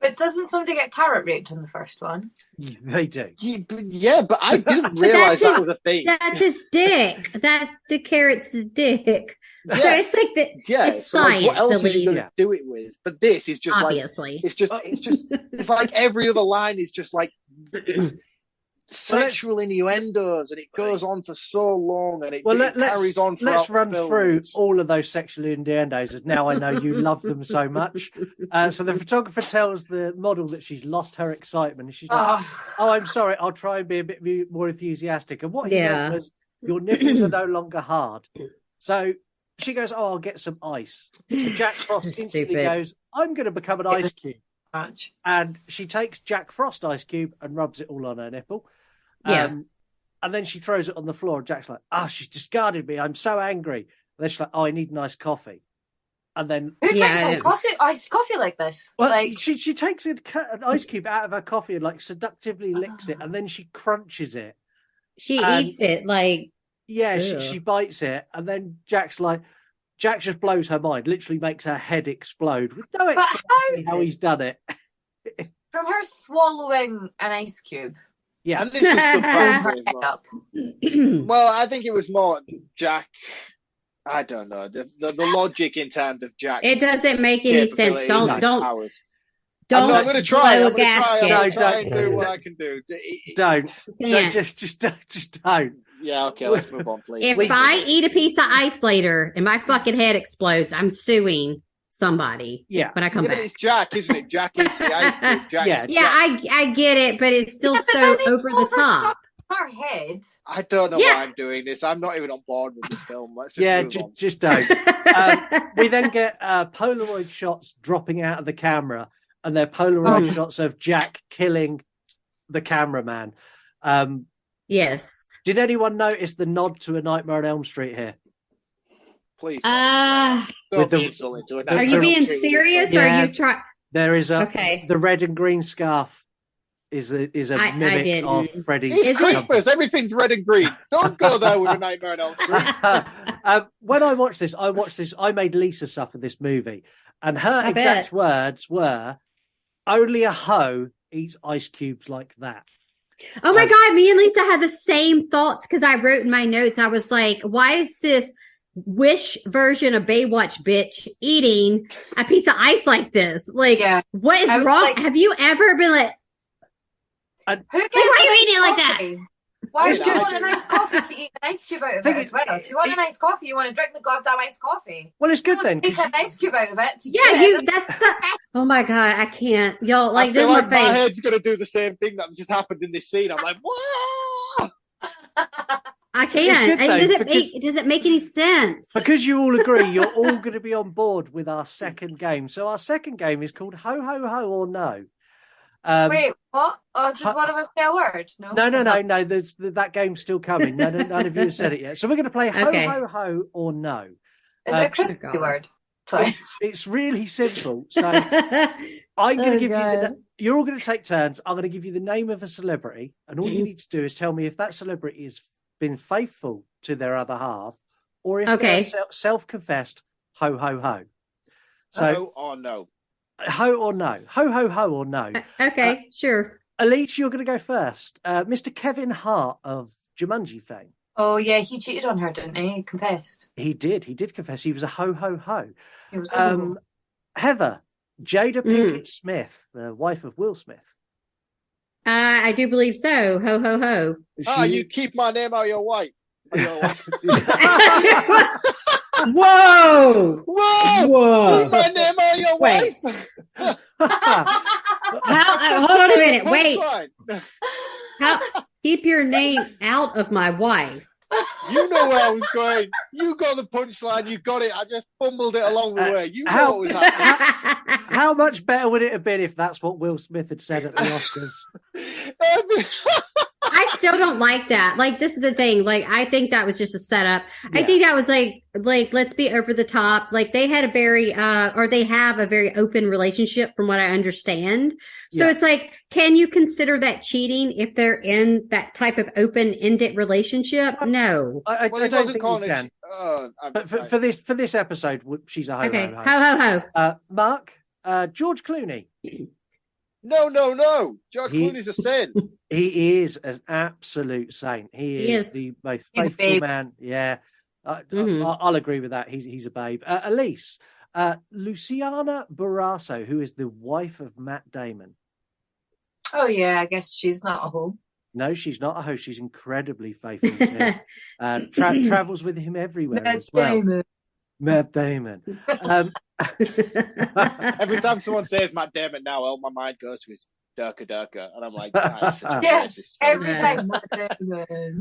But doesn't somebody get carrot raped in the first one? They do. Yeah, but I didn't realize that was a thing. That's his dick. The carrot's his dick. Yeah. So it's like it's so science. Like, what else at least. Is he going to do it with? But this is just obviously. It's like every other line is just like sexual innuendos, and it goes on for so long, and it carries on. Let's run through all of those sexual innuendos, as now I know you love them so much. So the photographer tells the model that she's lost her excitement, and she's like, "Oh, I'm sorry, I'll try and be a bit more enthusiastic." And what he meant was, "Your nipples are no longer hard." So she goes, "Oh, I'll get some ice." So Jack Frost instantly goes, "I'm going to become an ice cube." And she takes Jack Frost ice cube and rubs it all on her nipple. And then she throws it on the floor. And Jack's like, she's discarded me. I'm so angry. And then she's like, I need an iced coffee. And then who drinks iced coffee like this? Well, she takes an ice cube out of her coffee and like seductively licks it, and then she crunches it. She eats it like she bites it, and then Jack's like, Jack just blows her mind, literally makes her head explode with no explanation how he's done it. From her swallowing an ice cube. Yeah. And this was good banter as well. Well, I think it was more Jack. I don't know. The logic in terms of Jack. It doesn't make any sense. Don't. I'm going to try. I'm going to try and do what I can do. Don't. Just don't. Yeah, okay, let's move on, please. If I eat a piece of ice later and my fucking head explodes, I'm suing somebody. Yeah. When I come back. But it's Jack, isn't it? Jack is the ice cube. Yeah, I get it, but it's still so over the top. Her head. I don't know why I'm doing this. I'm not even on board with this film. Let's just move on. Just don't. We then get Polaroid shots dropping out of the camera, and they're Polaroid shots of Jack killing the cameraman. Yes. Did anyone notice the nod to A Nightmare on Elm Street here? Please. Are you being serious? Or are you trying? There is the red and green scarf is a mimic of Freddy. It's Christmas. Everything's red and green. Don't go there with A Nightmare on Elm Street. When I watched this, I made Lisa suffer this movie, and her exact words were, "Only a hoe eats ice cubes like that." Oh my God, me and Lisa had the same thoughts because I wrote in my notes, I was like, why is this Wish version of Baywatch bitch eating a piece of ice like this? Like, what is wrong? Like, have you ever been like, why are you eating it like that? Why do you want a nice coffee to eat an ice cube out of it as well? If you want a nice coffee, you want to drink the goddamn iced coffee. Well, it's good then. Take an ice cube out of it. That's oh my God, I can't. Y'all, like, I feel this like my my face. head's going to do the same thing that just happened in this scene. I'm like, whoa! I can't. Does it make any sense? Because you all agree, you're all going to be on board with our second game. So our second game is called Ho Ho Ho or No. Wait, what? Oh, does one of us say a word? No. No. That game's still coming. None of you have said it yet. So we're going to play Ho Ho Ho or No. Is it a Christmas word? Sorry. It's really simple. So I'm going to give you you're all going to take turns. I'm going to give you the name of a celebrity, and all you need to do is tell me if that celebrity has been faithful to their other half, or if they're self-confessed ho ho ho. So ho or no. Ho or no. Ho ho ho or no. Okay, sure. Elise, you're going to go first. Mr. Kevin Hart of Jumanji fame. Oh yeah, he cheated on her, didn't he? He confessed. He did confess. He was a ho ho ho. He was a Heather, Jada Pinkett Smith, the wife of Will Smith. I do believe so. Ho ho ho. You keep my name out of your wife. Whoa! Whoa! Keep my name out of your wife. Hold on a minute. Wait. Keep your name out of my wife. You know where I was going. You got the punchline. You got it. I just fumbled it along the way. You know what was happening. How much better would it have been if that's what Will Smith had said at the Oscars? I still don't like that. Like, this is the thing. Like, I think that was just a setup. Yeah. I think that was like, let's be over the top. Like, they had they have a very open relationship from what I understand. So it's like, can you consider that cheating if they're in that type of open-ended relationship? No. I don't think you can. But for this episode, she's a ho okay. ho ho. Ho ho ho. Mark, George Clooney. No. George Clooney's a saint. He is an absolute saint. He is the most faithful man. Yeah. I'll agree with that. He's a babe. Elise, Luciana Barrasso, who is the wife of Matt Damon. Oh, yeah. I guess she's not a hoe. No, she's not a hoe. She's incredibly faithful to him. Travels with him everywhere as well. Matt Damon. Every time someone says Matt Damon now, all my mind goes to his Durka, and I'm like, that's such a racist. Every time Matt Damon.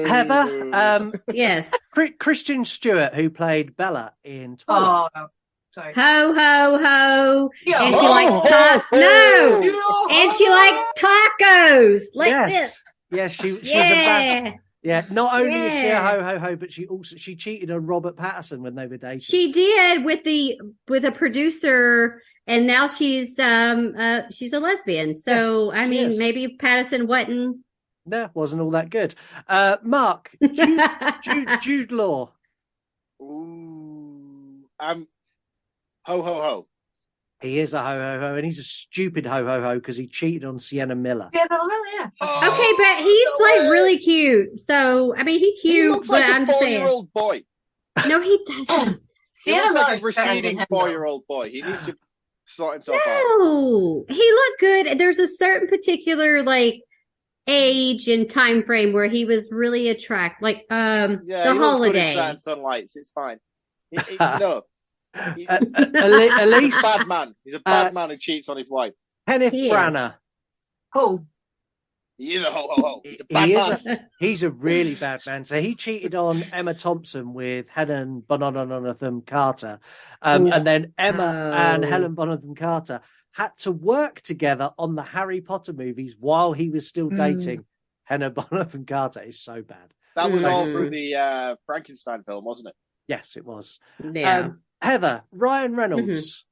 Heather, yes, Christian Stewart, who played Bella in Twilight. Oh, sorry. Ho ho ho, yeah. And she likes and she likes tacos. Like this. Yes, she's a bad. Yeah, not only is she a ho ho ho, but she cheated on Robert Pattinson when they were dating. She did with a producer, and now she's a lesbian. So I mean, maybe Pattinson wasn't all that good. Mark, Jude Law. Ooh. Ho, ho, ho. He is a ho-ho-ho, and he's a stupid ho-ho-ho because he cheated on Sienna Miller. Yeah, no, yeah. Okay, but he's like really cute. So, I mean, he's cute, He looks but like I'm a just saying. 4-year-old boy. No, he doesn't. He looks like a receding 4-year-old boy. He needs to sort himself out. No, he looked good. There's a certain particular like age and time frame where he was really attractive, like Yeah, the he looks good in holiday. certain sunlights. It's fine. No. Elise, He's a bad man. He's a bad man who cheats on his wife. Kenneth He is. Branagh. Cool. He is a ho ho ho. He's a bad man. He's a really bad man. So he cheated on Emma Thompson with Helen Bonham Carter. And then Emma and Helen Bonham Carter had to work together on the Harry Potter movies while he was still dating Helen Bonham Carter. It's so bad. That was all through the Frankenstein film, wasn't it? Yes, it was. Yeah. Heather, Ryan Reynolds.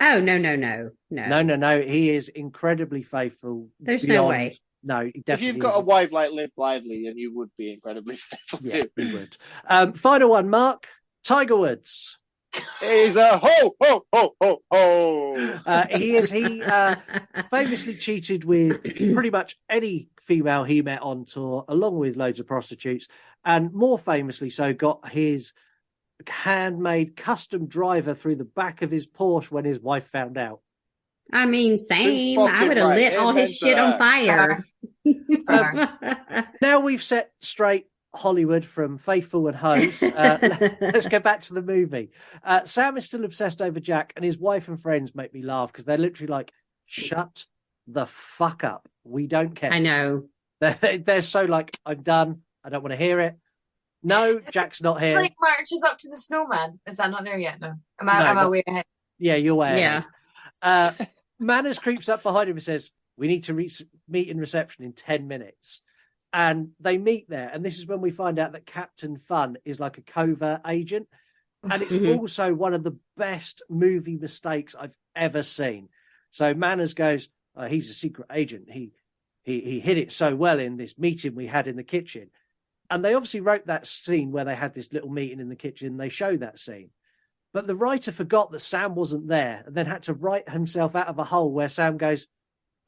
Oh, no. No. He is incredibly faithful. There's no way. No, he definitely If you've got isn't. a wife like Liv Lively, then you would be incredibly faithful Yeah, too. he would. Final one, Mark. Tiger Woods. He's a ho ho ho ho ho. He famously cheated with pretty much any female he met on tour, along with loads of prostitutes, and more famously so got his handmade custom driver through the back of his Porsche when his wife found out. I mean, same. I would have lit all his shit on fire. Now we've set straight Hollywood from Faithful and Hose. Let's go back to the movie. Sam is still obsessed over Jack, and his wife and friends make me laugh because they're literally like, shut the fuck up. We don't care. I know. They're so like, I'm done. I don't want to hear it. No, Jack's not here. Like marches up to the snowman. Is that not there yet? No. Am I way ahead? Yeah, you're way ahead. Manners creeps up behind him and says, we need to meet in reception in 10 minutes. And they meet there. And this is when we find out that Captain Fun is like a covert agent. And it's also one of the best movie mistakes I've ever seen. So Manners goes, he's a secret agent. He hid it so well in this meeting we had in the kitchen. And they obviously wrote that scene where they had this little meeting in the kitchen. They show that scene. But the writer forgot that Sam wasn't there and then had to write himself out of a hole where Sam goes,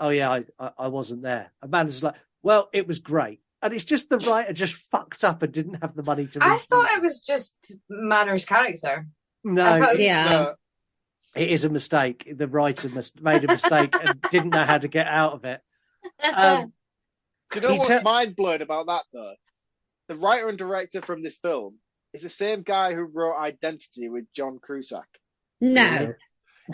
oh, yeah, I wasn't there. And Manners like, well, it was great. And it's just the writer just fucked up and didn't have the money to. I thought it was just Manners' character. No, it is a mistake. The writer made a mistake and didn't know how to get out of it. Do you know what's mind-blowing about that, though? The writer and director from this film is the same guy who wrote Identity with John Cusack. No.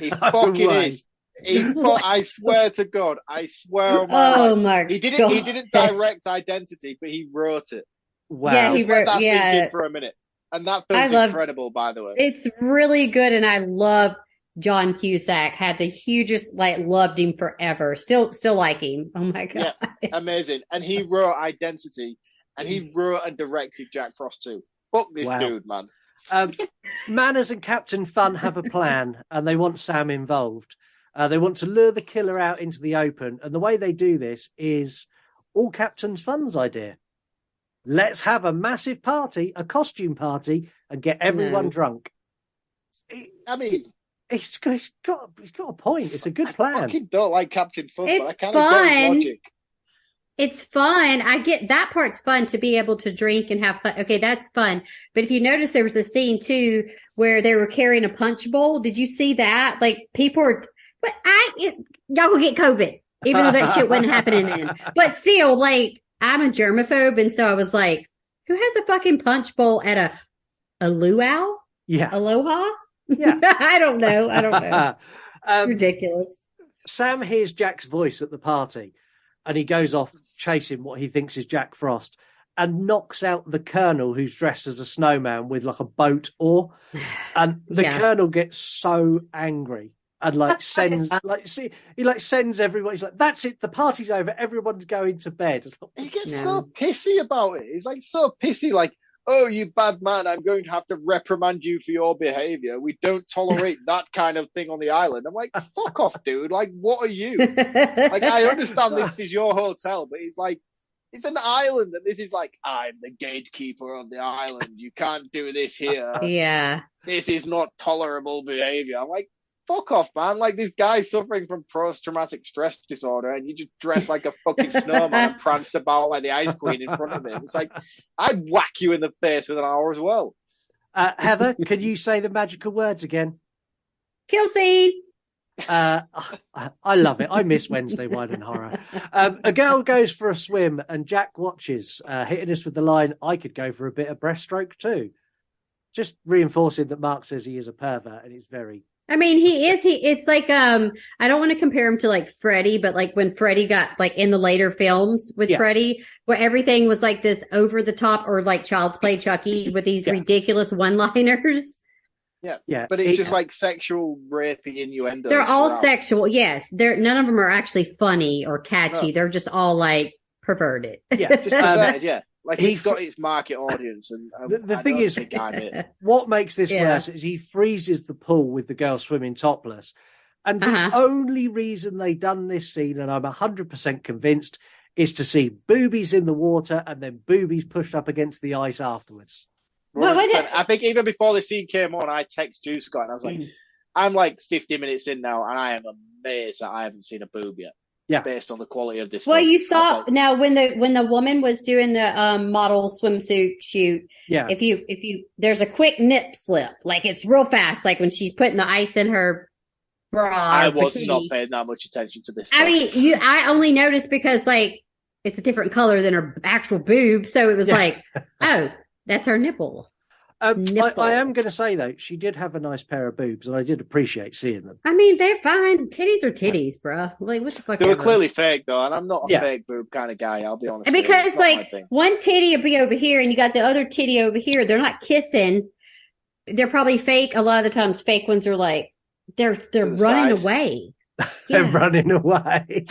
He fucking is. I swear to God, I swear on my life. My He God. didn't direct Identity, but he wrote it. Wow. Yeah, he wrote. That Yeah, sink in for a minute, and that film's incredible, by the way. It's really good, and I love John Cusack. Had the hugest, loved him forever. Still like him. Oh my God, yeah, amazing. And he wrote Identity, and he wrote and directed Jack Frost too. Fuck this dude, man. Manners and Captain Fun have a plan, and they want Sam involved. They want to lure the killer out into the open, and the way they do this is all Captain Fun's idea. Let's have a massive party, a costume party, and get everyone drunk. I mean, he's got a point. It's a good plan. I fucking don't like Captain Fun, It's but I kind of get his fun. logic. It's fun. I get that part's fun to be able to drink and have fun. Okay, that's fun. But if you notice, there was a scene too where they were carrying a punch bowl. Did you see that? Like people are, but y'all will get COVID, even though that shit wasn't happening then. But still, I'm a germaphobe, and so I was like, who has a fucking punch bowl at a luau? Yeah, aloha. Yeah, I don't know. Ridiculous. Sam hears Jack's voice at the party, and he goes off chasing what he thinks is Jack Frost and knocks out the colonel who's dressed as a snowman with like a boat oar. And the colonel gets so angry and sends sends everyone. He's like, that's it. The party's over. Everyone's going to bed. He gets so pissy about it. He's so pissy, oh, you bad man, I'm going to have to reprimand you for your behavior. We don't tolerate that kind of thing on the island. I'm like, fuck off, dude. What are you? I understand this is your hotel, but it's It's an island, and this is like, I'm the gatekeeper of the island. You can't do this here. Yeah. This is not tolerable behavior. I'm like, fuck off, man. Like, this guy's suffering from post-traumatic stress disorder, and you just dress like a fucking snowman and pranced about like the Ice Queen in front of him. It's like, I'd whack you in the face with an hour as well. Heather, can you say the magical words again? Kill scene. I love it. I miss Wednesday Wine and Horror. A girl goes for a swim and Jack watches, hitting us with the line, I could go for a bit of breaststroke too. Just reinforcing that Mark says he is a pervert, and it's very... I mean, it's like, I don't want to compare him to like Freddy, but like when Freddy got like in the later films with Freddy, where everything was like this over the top, or like Child's Play Chucky with these ridiculous one-liners. Yeah. But it's just like sexual rapey innuendo. They're all sexual. Yes. None of them are actually funny or catchy. No. They're just all like perverted. Yeah. Just perverted, yeah. Like he's got its market audience, and the thing is, what makes this worse is he freezes the pool with the girl swimming topless, and the only reason they done this scene, and I'm 100% convinced, is to see boobies in the water and then boobies pushed up against the ice afterwards. I think even before the scene came on, I text you, Scott, and I was like, I'm like 50 minutes in now, and I am amazed that I haven't seen a boob yet. Yeah, based on the quality of this. Well, film. you saw now when the woman was doing the model swimsuit shoot. Yeah. If you there's a quick nip slip, like it's real fast, like when she's putting the ice in her bra. I was not paying that much attention to this. I mean, I only noticed because like it's a different color than her actual boob, so it was like, oh, that's her nipple. I am going to say, though, she did have a nice pair of boobs, and I did appreciate seeing them. I mean, they're fine. Titties are titties, bro. Like, what the fuck? They were clearly fake, though, and I'm not a fake boob kind of guy, I'll be honest. Because, like, one titty will be over here, and you got the other titty over here. They're not kissing. They're probably fake. A lot of the times, fake ones are like, they're running away. They're running away.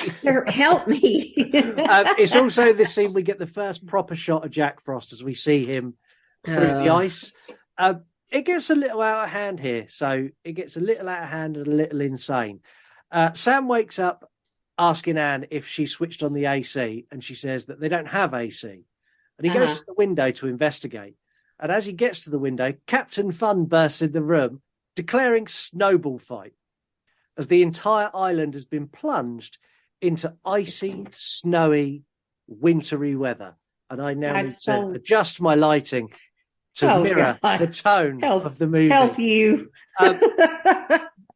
Help me. It's also this scene we get the first proper shot of Jack Frost as we see him through the ice. It gets a little out of hand here. So it gets a little out of hand and a little insane. Sam wakes up asking Anne if she switched on the AC, and she says that they don't have AC. And he goes to the window to investigate. And as he gets to the window, Captain Fun bursts in the room, declaring snowball fight, as the entire island has been plunged into icy, snowy, wintry weather. And I now need to adjust my lighting to mirror the tone of the movie. Help you.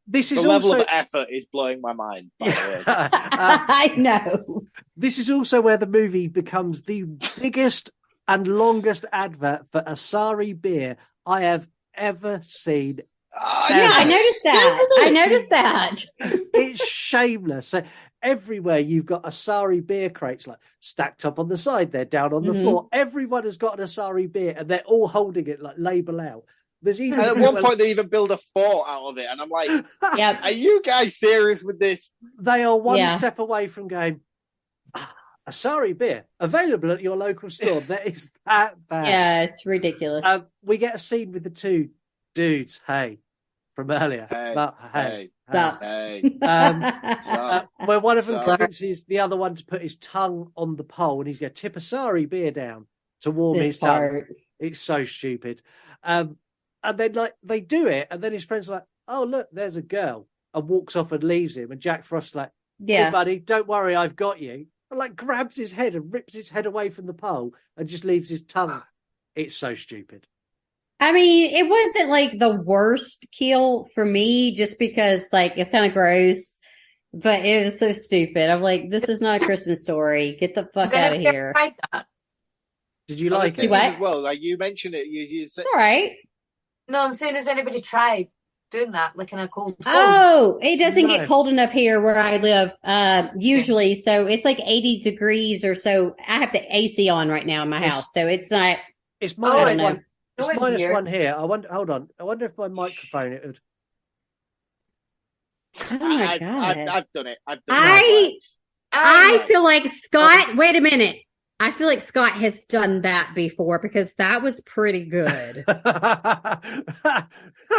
This is the level of effort is blowing my mind, by the way. I know. This is also where the movie becomes the biggest and longest advert for Asari beer I have ever seen. Yeah, I noticed that. It's shameless. So everywhere you've got Asari beer crates, like stacked up on the side, they're down on the floor. Everyone has got an Asari beer, and they're all holding it like label out. There's even and at one point they even build a fort out of it, and I'm like, are you guys serious with this? They are one step away from going, Asari beer available at your local store. That is that bad. Yeah, it's ridiculous. We get a scene with the two dudes, from earlier. Where one of them convinces the other one to put his tongue on the pole, and he's going to tip Asari beer down to warm his tongue. It's so stupid. And then they do it, and then his friend's like, "Oh look, there's a girl," and walks off and leaves him. And Jack Frost's like, "Hey buddy, don't worry, I've got you." And grabs his head and rips his head away from the pole and just leaves his tongue. It's so stupid. I mean, it wasn't like the worst kill for me, just because it's kind of gross, but it was so stupid. I'm like, this is not a Christmas Story. Get the fuck out of here. Did you like it? As well, like you mentioned it. You said... It's all right. No, I'm saying, has anybody tried doing that, like in a cold? Oh, it doesn't get cold enough here where I live, usually. So it's like 80 degrees or so. I have the AC on right now in my house, so it's not. It's minus one. It's -1 here. Hold on. I wonder if my microphone it would. Oh my God! I've done it. I feel like Scott. Wait a minute. I feel like Scott has done that before because that was pretty good. I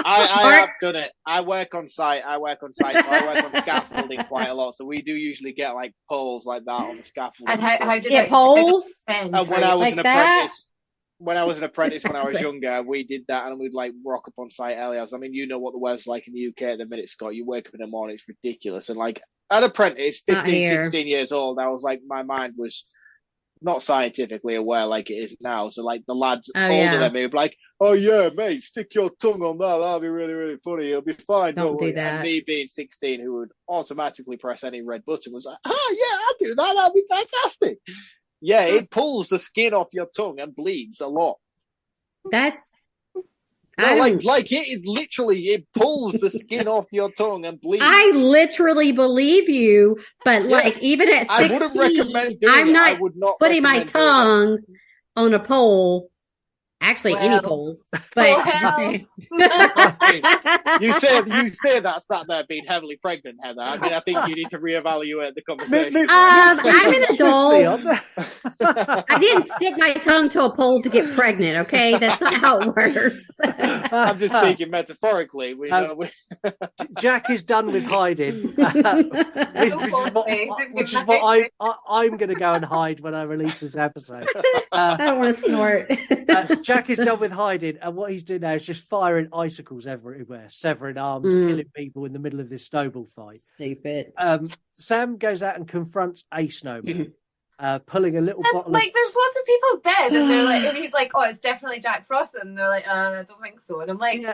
have done it. I work on site, so I work on scaffolding quite a lot. So we do usually get like poles like that on the scaffolding. And how did it poles? And when I was like an apprentice, when I was younger, we did that, and we'd like rock up on site early hours. I mean, you know what the weather's like in the UK at the minute, Scott. You wake up in the morning, it's ridiculous. And like an apprentice, 15, 16 years old, I was like, my mind was not scientifically aware like it is now. So like the lads older than me would be like, "Oh yeah, mate, stick your tongue on that. That'll be really, really funny. It'll be fine. Don't do that." And me being 16, who would automatically press any red button, was like, "Oh yeah, I'll do that. That'll be fantastic." Yeah, it pulls the skin off your tongue and bleeds a lot. That's like it is literally, it pulls the skin off your tongue and bleeds. I literally believe you, but like even at 16, I wouldn't recommend doing I'm it. not I would not putting my tongue on a pole. Actually, any Well. poles. But just saying. you say that sat there being heavily pregnant, Heather. I mean, I think you need to reevaluate the conversation. I'm an adult. I didn't stick my tongue to a pole to get pregnant, okay? That's not how it works. I'm just speaking metaphorically. Jack is done with hiding, which is what I'm going to go and hide when I release this episode. I don't want to snort. Jack is done with hiding, and what he's doing now is just firing icicles everywhere, severing arms, killing people in the middle of this snowball fight. Stupid. Sam goes out and confronts a snowman, pulling a little bottle. Like, there's lots of people dead, and they're like, and he's like, "Oh, it's definitely Jack Frost," and they're like, "I don't think so," and I'm like.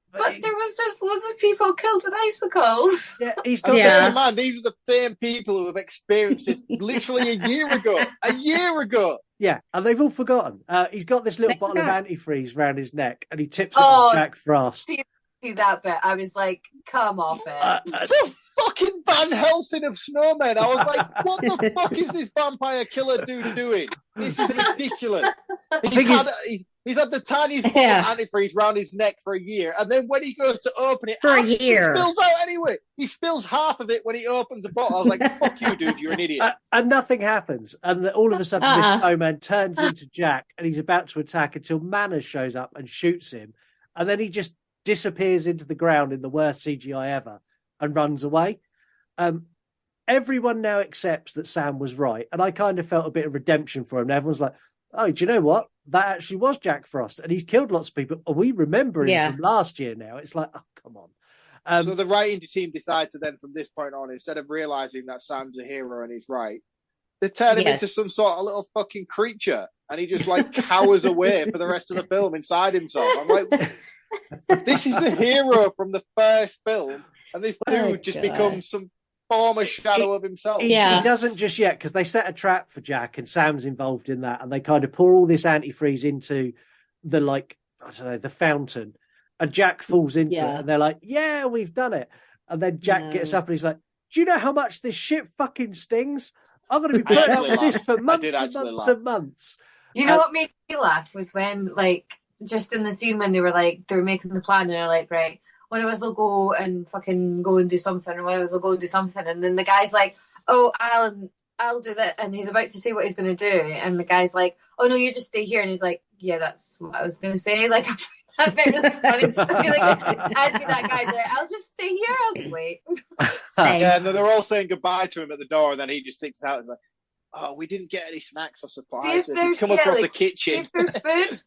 But there was just loads of people killed with icicles. Yeah, he's got man. These are the same people who have experienced this literally a year ago. Yeah, and they've all forgotten. He's got this little bottle of antifreeze around his neck, and he tips it on Jack Frost. See that bit? I was like, "Come off it!" The fucking Van Helsing of snowmen. I was like, "What the fuck is this vampire killer dude doing? This is ridiculous." He's had the tiniest bottle of antifreeze around his neck for a year, and then when he goes to open it, it spills out anyway. He spills half of it when he opens the bottle. I was like, "Fuck you, dude! You're an idiot." And nothing happens, and all of a sudden, this snowman turns into Jack, and he's about to attack until Manners shows up and shoots him, and then he just disappears into the ground in the worst CGI ever and runs away. Everyone now accepts that Sam was right, and I kind of felt a bit of redemption for him. Everyone's like, "Oh, do you know what? That actually was Jack Frost, and he's killed lots of people. And we remember him from last year now." It's like, oh, come on. So the writing team decided to then, from this point on, instead of realizing that Sam's a hero and he's right, they turn him into some sort of little fucking creature, and he just like cowers away for the rest of the film inside himself. I'm like, this is the hero from the first film, and this dude just becomes some former shadow of himself. He doesn't just yet, because they set a trap for Jack, and Sam's involved in that, and they kind of pour all this antifreeze into the, like, I don't know, the fountain, and Jack falls into it, and they're like, "Yeah, we've done it." And then Jack gets up and he's like, "Do you know how much this shit fucking stings? I'm going to be putting up with this for months and months and months." You know what made me laugh was when, like, just in the scene when they were making the plan, and they're like, "Right, one of us will go and fucking go and do something, and one of us will go and do something." And then the guy's like, "Oh, I'll do that." And he's about to say what he's going to do. And the guy's like, "Oh, no, you just stay here." And he's like, "Yeah, that's what I was going to say." Like, I bet really funny. So I feel like I'd be that guy. Like, "I'll just stay here. I'll just wait." Yeah, and then they're all saying goodbye to him at the door, and then he just sticks out and like, "Oh, we didn't get any snacks or supplies. See if there's, come across the kitchen. If there's food.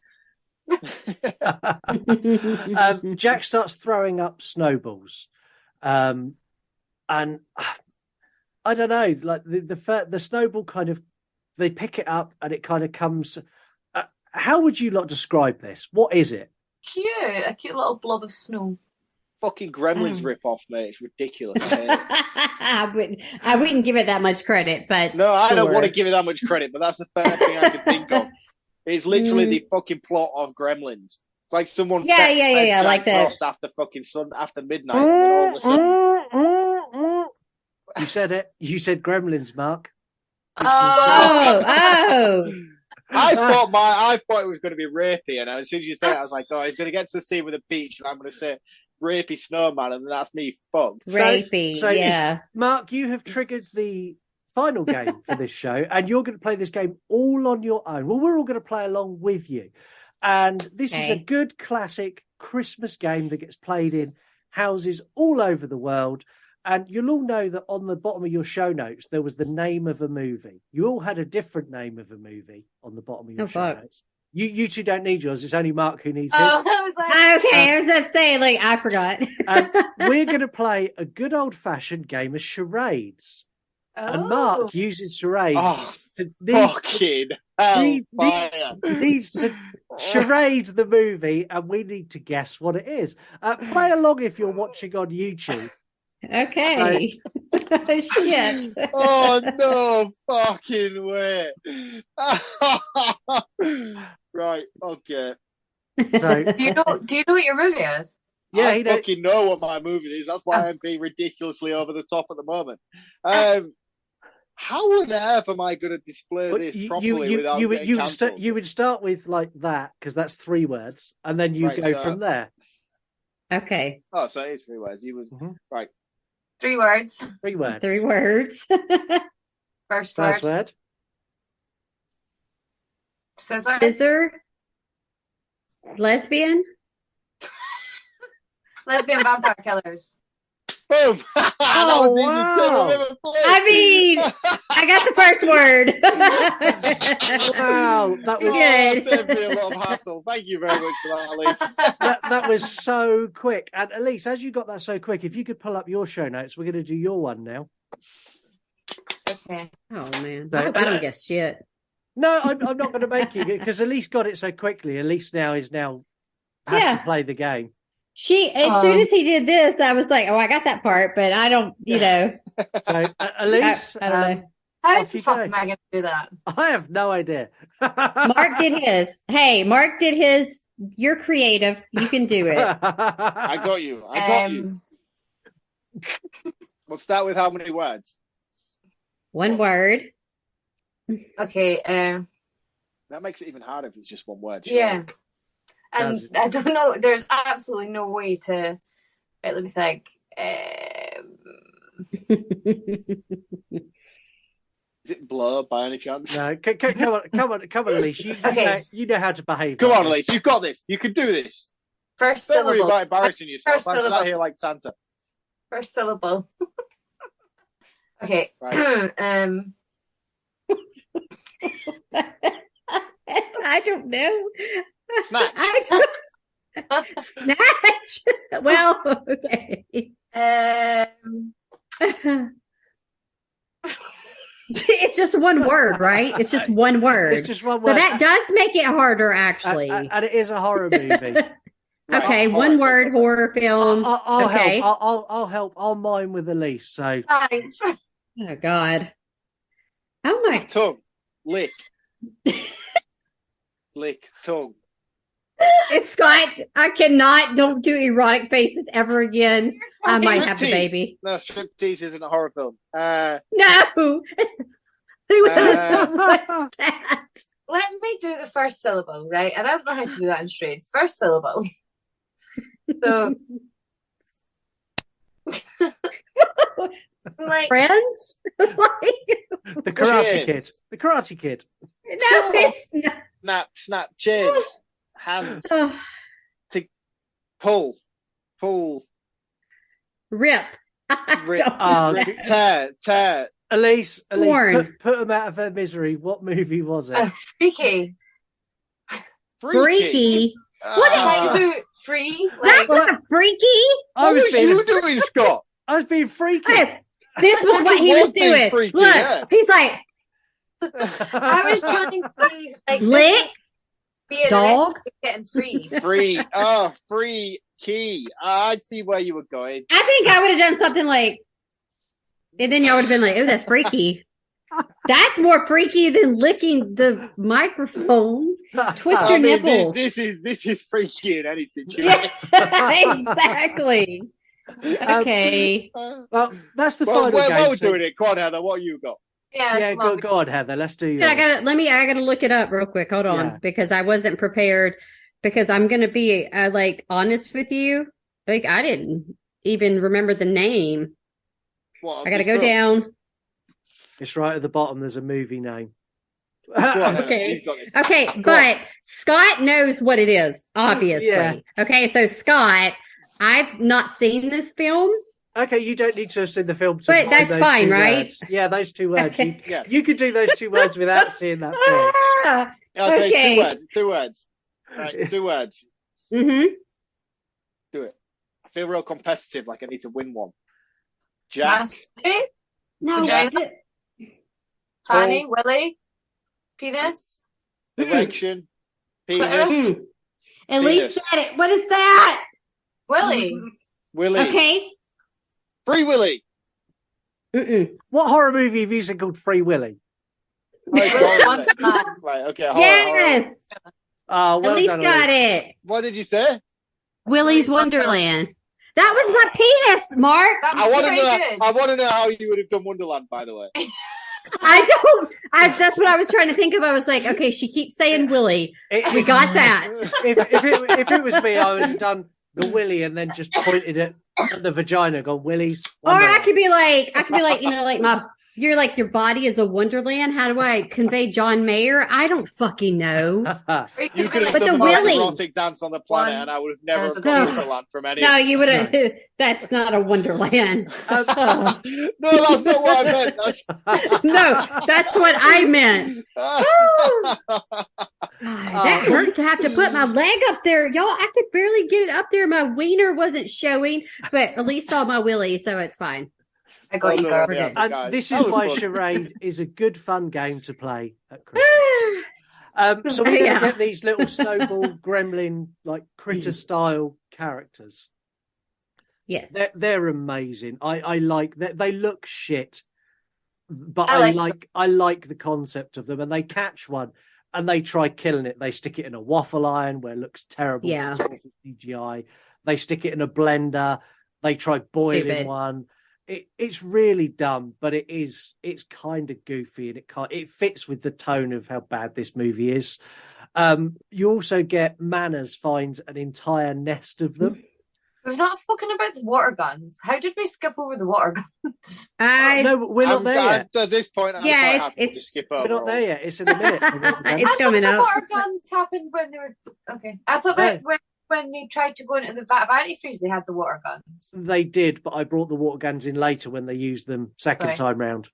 Jack starts throwing up snowballs, and I don't know, like the snowball kind of, they pick it up and it kind of comes. How would you lot describe this? What is it? A cute little blob of snow. Fucking Gremlins rip-off, mate. It's ridiculous. I wouldn't give it that much credit, but no, I don't want to give it that much credit, but that's the first thing I could think of. It's literally the fucking plot of Gremlins. It's like someone like that after fucking after midnight. And all of a sudden... You said it. You said Gremlins, Mark. Oh. I thought it was going to be rapey, and as soon as you say it, I was like, "Oh, he's going to get to the scene with a beach, and I'm going to say rapey snowman, and that's me fucked." Rapey, so, Mark, you have triggered the final game for this show, and you're going to play this game all on your own. Well, we're all going to play along with you. And this is a good classic Christmas game that gets played in houses all over the world. And you'll all know that on the bottom of your show notes, there was the name of a movie. You all had a different name of a movie on the bottom of your show notes. You two don't need yours. It's only Mark who needs his. I was like, okay, I was going to say, like, I forgot. We're going to play a good old-fashioned game of charades. And Mark uses charades needs to charade the movie, and we need to guess what it is. Play along if you're watching on YouTube. Okay. Shit. Oh, no fucking way. Right, okay. So, do you know what your movie is? Yeah, I fucking know what my movie is. That's why I'm being ridiculously over the top at the moment. How on earth am I going to display this properly without getting cancelled? You would start with like that, because that's 3 words, and then you go from there. Okay. Oh, so it is 3 words. You was right. 3 words. 3 words. 3 words. First word. Scissor. Lesbian. Lesbian vampire killers. Boom! Oh, wow. I mean, I got the first word. Wow, that was good. Saved me a lot of hassle. Thank you very much for that, Elise. that was so quick. And Elise, as you got that so quick, if you could pull up your show notes, we're going to do your one now. Okay. Oh man, So, I hope I don't guess shit. No, I'm not going to make you, because Elise got it so quickly. Elise now has to play the game. As soon as he did this, I was like, oh, I got that part, but I don't, So, Elise, I don't know. How the fuck am I going to do that? I have no idea. Mark did his. Hey, Mark did his. You're creative. You can do it. I got you. We'll start with how many words? 1 word. Okay. That makes it even harder if it's just 1 word. Yeah. And I don't know. There's absolutely no way to. Right, let me think. Is it Blur by any chance? No, come on, Elise. You know how to behave. Come on, Elise. You've got this. You can do this. First Don't syllable. worry about embarrassing yourself. First I'm syllable. sat here like Santa. First syllable. Okay. Right. I don't know. Snatch. Snatch. Well, okay. It's just 1 word, right? It's just 1 word. It's just 1 word. So that does make it harder, actually. And it is a horror movie. Okay, 1 word, horror film. I'll okay. help. I'll help. I'll mime with Elise. So. Thanks. Oh God. Oh my. Tongue. Lick. Lick. Tongue. It's Scott. I cannot. Don't do erotic faces ever again. I might have the baby. No, striptease isn't a horror film. No. What's that? Let me do the first syllable, right? I don't know how to do that in charades. First syllable. So, like friends, the Karate Kid. The Karate Kid. No, it's not. Snap, chains, hands, to pull, rip, tear. Elise, put them out of their misery. What movie was it? Freaky. What did you do? Free? That's not freaky. What was you doing, Scott? I was being freaky. Hey, this was what he was doing. Freaky, look, yeah. He's like, I was trying to be like lick, dog, getting free. Free key. I see where you were going. I think I would have done something like, and then y'all would have been like, "Oh, that's freaky." That's more freaky than licking the microphone. Twist your nipples. This is freaky in any situation. Exactly. Okay. Well, that's the final game. While we're doing it, go on, Heather. What you got? Yeah, go on, Heather. Let's do yours. I gotta look it up real quick. Hold on, because I wasn't prepared. Because I'm gonna be like honest with you. Like I didn't even remember the name. I gotta go down. It's right at the bottom. There's a movie name. Okay. Okay, but Scott knows what it is, obviously. Yeah. Okay, so Scott, I've not seen this film. Okay, you don't need to have seen the film. To But find that's those fine, two right? words. Yeah, those 2 words. Okay. You could do those 2 words without seeing that film. Ah, I'll say okay. 2 words. Right, 2 words. Mm-hmm. Do it. I feel real competitive, like I need to win one. Jack. No. Jack. Fanny, Willie, penis. Erection. Penis. Elise said it. What is that? Willie. Willie. Okay. Free Willy. What horror movie have you seen called Free Willy? Right, okay. Hold Yes. Oh, well Elise done, got Elise. it. What did you say? Willy's Wonderland. That was my penis, Mark. I want to know how you would have done Wonderland, by the way. That's what I was trying to think of. I was like, okay, she keeps saying Willie. We got that. If it was me, I would have done the Willy and then just pointed at the vagina, gone Willie's. Or I could be like, you're like, your body is a wonderland. How do I convey John Mayer? I don't fucking know. You could have But done the the most Willy. erotic dance on the planet, and I would have never have No. got Wonderland from any. No, you would have. That's not a wonderland. No, that's not what I meant. No, that's what I meant. That hurt to have to put my leg up there, y'all. I could barely get it up there. My wiener wasn't showing, but at least saw my willy, so it's fine. I got you, girl. And this is why charade is a good fun game to play at Christmas. So we're going to get these little snowball gremlin, like critter style characters. Yes, they're amazing. I like that. They look shit, but I like the concept of them. And they catch one and they try killing it. They stick it in a waffle iron where it looks terrible. Yeah. CGI. They stick it in a blender. They try boiling Stupid. one. It's really dumb, but it's kind of goofy, and it fits with the tone of how bad this movie is. You also get Manners finds an entire nest of them. We've not spoken about the water guns. How did we skip over the water guns? No, we're not there yet. At this point, I'm quite happy to skip over. We're not there yet. It's in a minute. It's coming The up. water guns happened when they were okay. I thought that when they tried to go into the vat of antifreeze, they had the water guns. They did, but I brought the water guns in later when they used them second time round.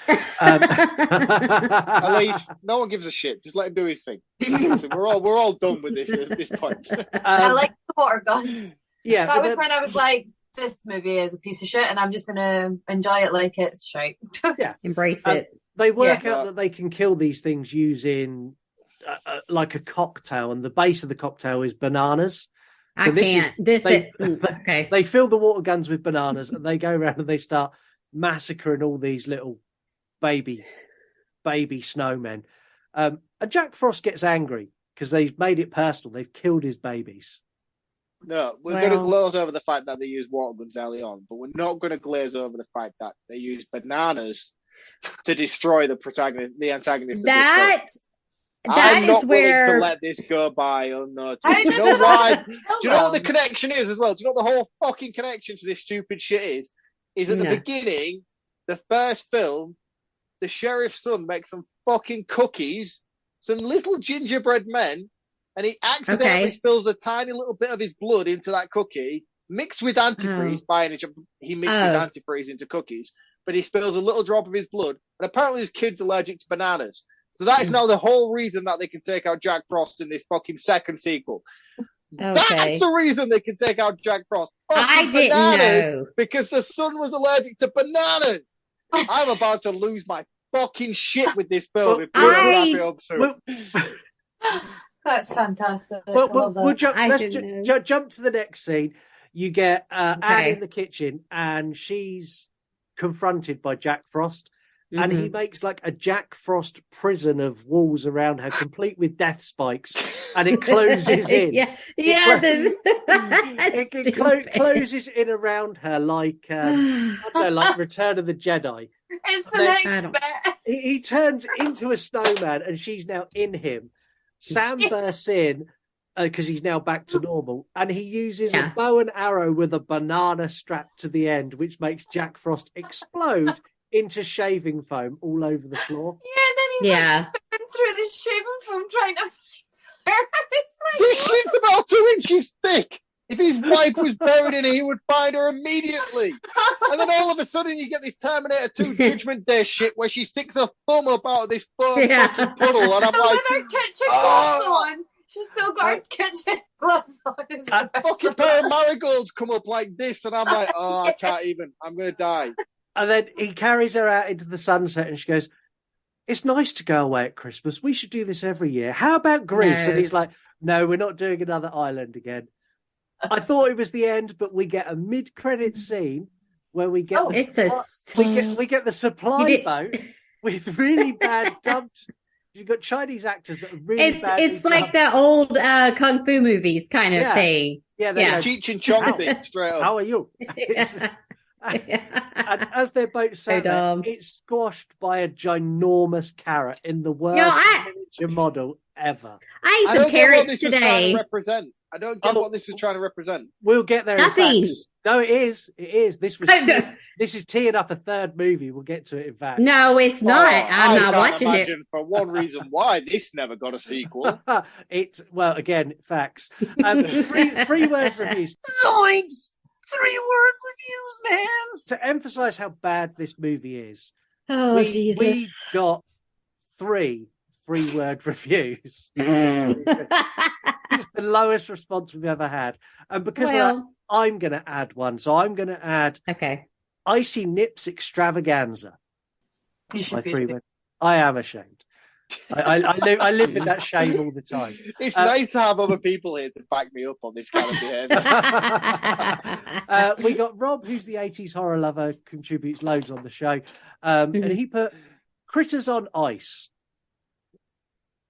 At least no one gives a shit. Just let him do his thing. So we're all done with this at this point. I like the water guns. Yeah, that was when I was like, this movie is a piece of shit, and I'm just gonna enjoy it like it's shite. Yeah, embrace it. They work out that they can kill these things using like a cocktail, and the base of the cocktail is bananas. So okay. They fill the water guns with bananas, and they go around and they start massacring all these little baby snowmen. And Jack Frost gets angry because they've made it personal. They've killed his babies. No, we're going to glaze over the fact that they use water guns early on, but we're not going to glaze over the fact that they use bananas to destroy the antagonist. That I'm is not where willing to let this go by unnoticed. Do you know why? Do you know what the connection is as well? Do you know what the whole fucking connection to this stupid shit is? Is at the beginning, the first film, the sheriff's son makes some fucking cookies, some little gingerbread men, and he accidentally spills a tiny little bit of his blood into that cookie, mixed with antifreeze. He mixes antifreeze into cookies, but he spills a little drop of his blood, and apparently his kid's allergic to bananas. So that is now the whole reason that they can take out Jack Frost in this fucking second sequel. That's the reason they can take out Jack Frost. I didn't know. Because the son was allergic to bananas. I'm about to lose my fucking shit with this film if we don't wrap it up soon. That's fantastic. We'll jump to the next scene. You get Anne in the kitchen, and she's confronted by Jack Frost. And he makes like a Jack Frost prison of walls around her, complete with death spikes, and it closes in. It closes in around her like I don't know, like Return of the Jedi. It's the next bit. He turns into a snowman, and she's now in him. Sam bursts in because he's now back to normal, and he uses a bow and arrow with a banana strapped to the end, which makes Jack Frost explode into shaving foam all over the floor. Yeah, and then he's like spinning through the shaving foam trying to find her. It's like, This shit's about 2 inches thick. If his wife was buried in it, he would find her immediately. And then all of a sudden, you get this Terminator 2 Judgment Day shit where she sticks her thumb up out of this fucking puddle, and I'm like, with her kitchen gloves on. She's still got her kitchen gloves on. A fucking pair of marigolds come up like this, and I'm like, oh, I can't even. I'm gonna die. And then he carries her out into the sunset, and she goes, "It's nice to go away at Christmas. We should do this every year. How about Greece?" No. And he's like, "No, we're not doing another island again." I thought it was the end, but we get a mid-credit scene where we get we get the supply boat with really bad dubbed. You've got Chinese actors that are really bad. It's like the old kung fu movies kind of thing. Yeah, Cheech and Chong thing straight up. How are you? And as their boat sat there, it's squashed by a ginormous carrot in the worst miniature model ever. I ate some carrots today. I don't get what this was trying to represent. We'll get there. Nothing. No, it is. This is teeing up a third movie. We'll get to it in fact. No, it's not. I'm not watching it. For one reason why this never got a sequel. Well, again, facts. Three word reviews. Zoinks! 3-word reviews, man. To emphasize how bad this movie is, Jesus. we got 3 3-word reviews. It's the lowest response we've ever had. And because of that, I'm going to add one. So I'm going to add Icy Nips Extravaganza. My 3-word. I am ashamed. I live in that shame all the time. It's nice to have other people here to back me up on this kind of behaviour. We got Rob, who's the 80s horror lover, contributes loads on the show. And he put Critters on Ice.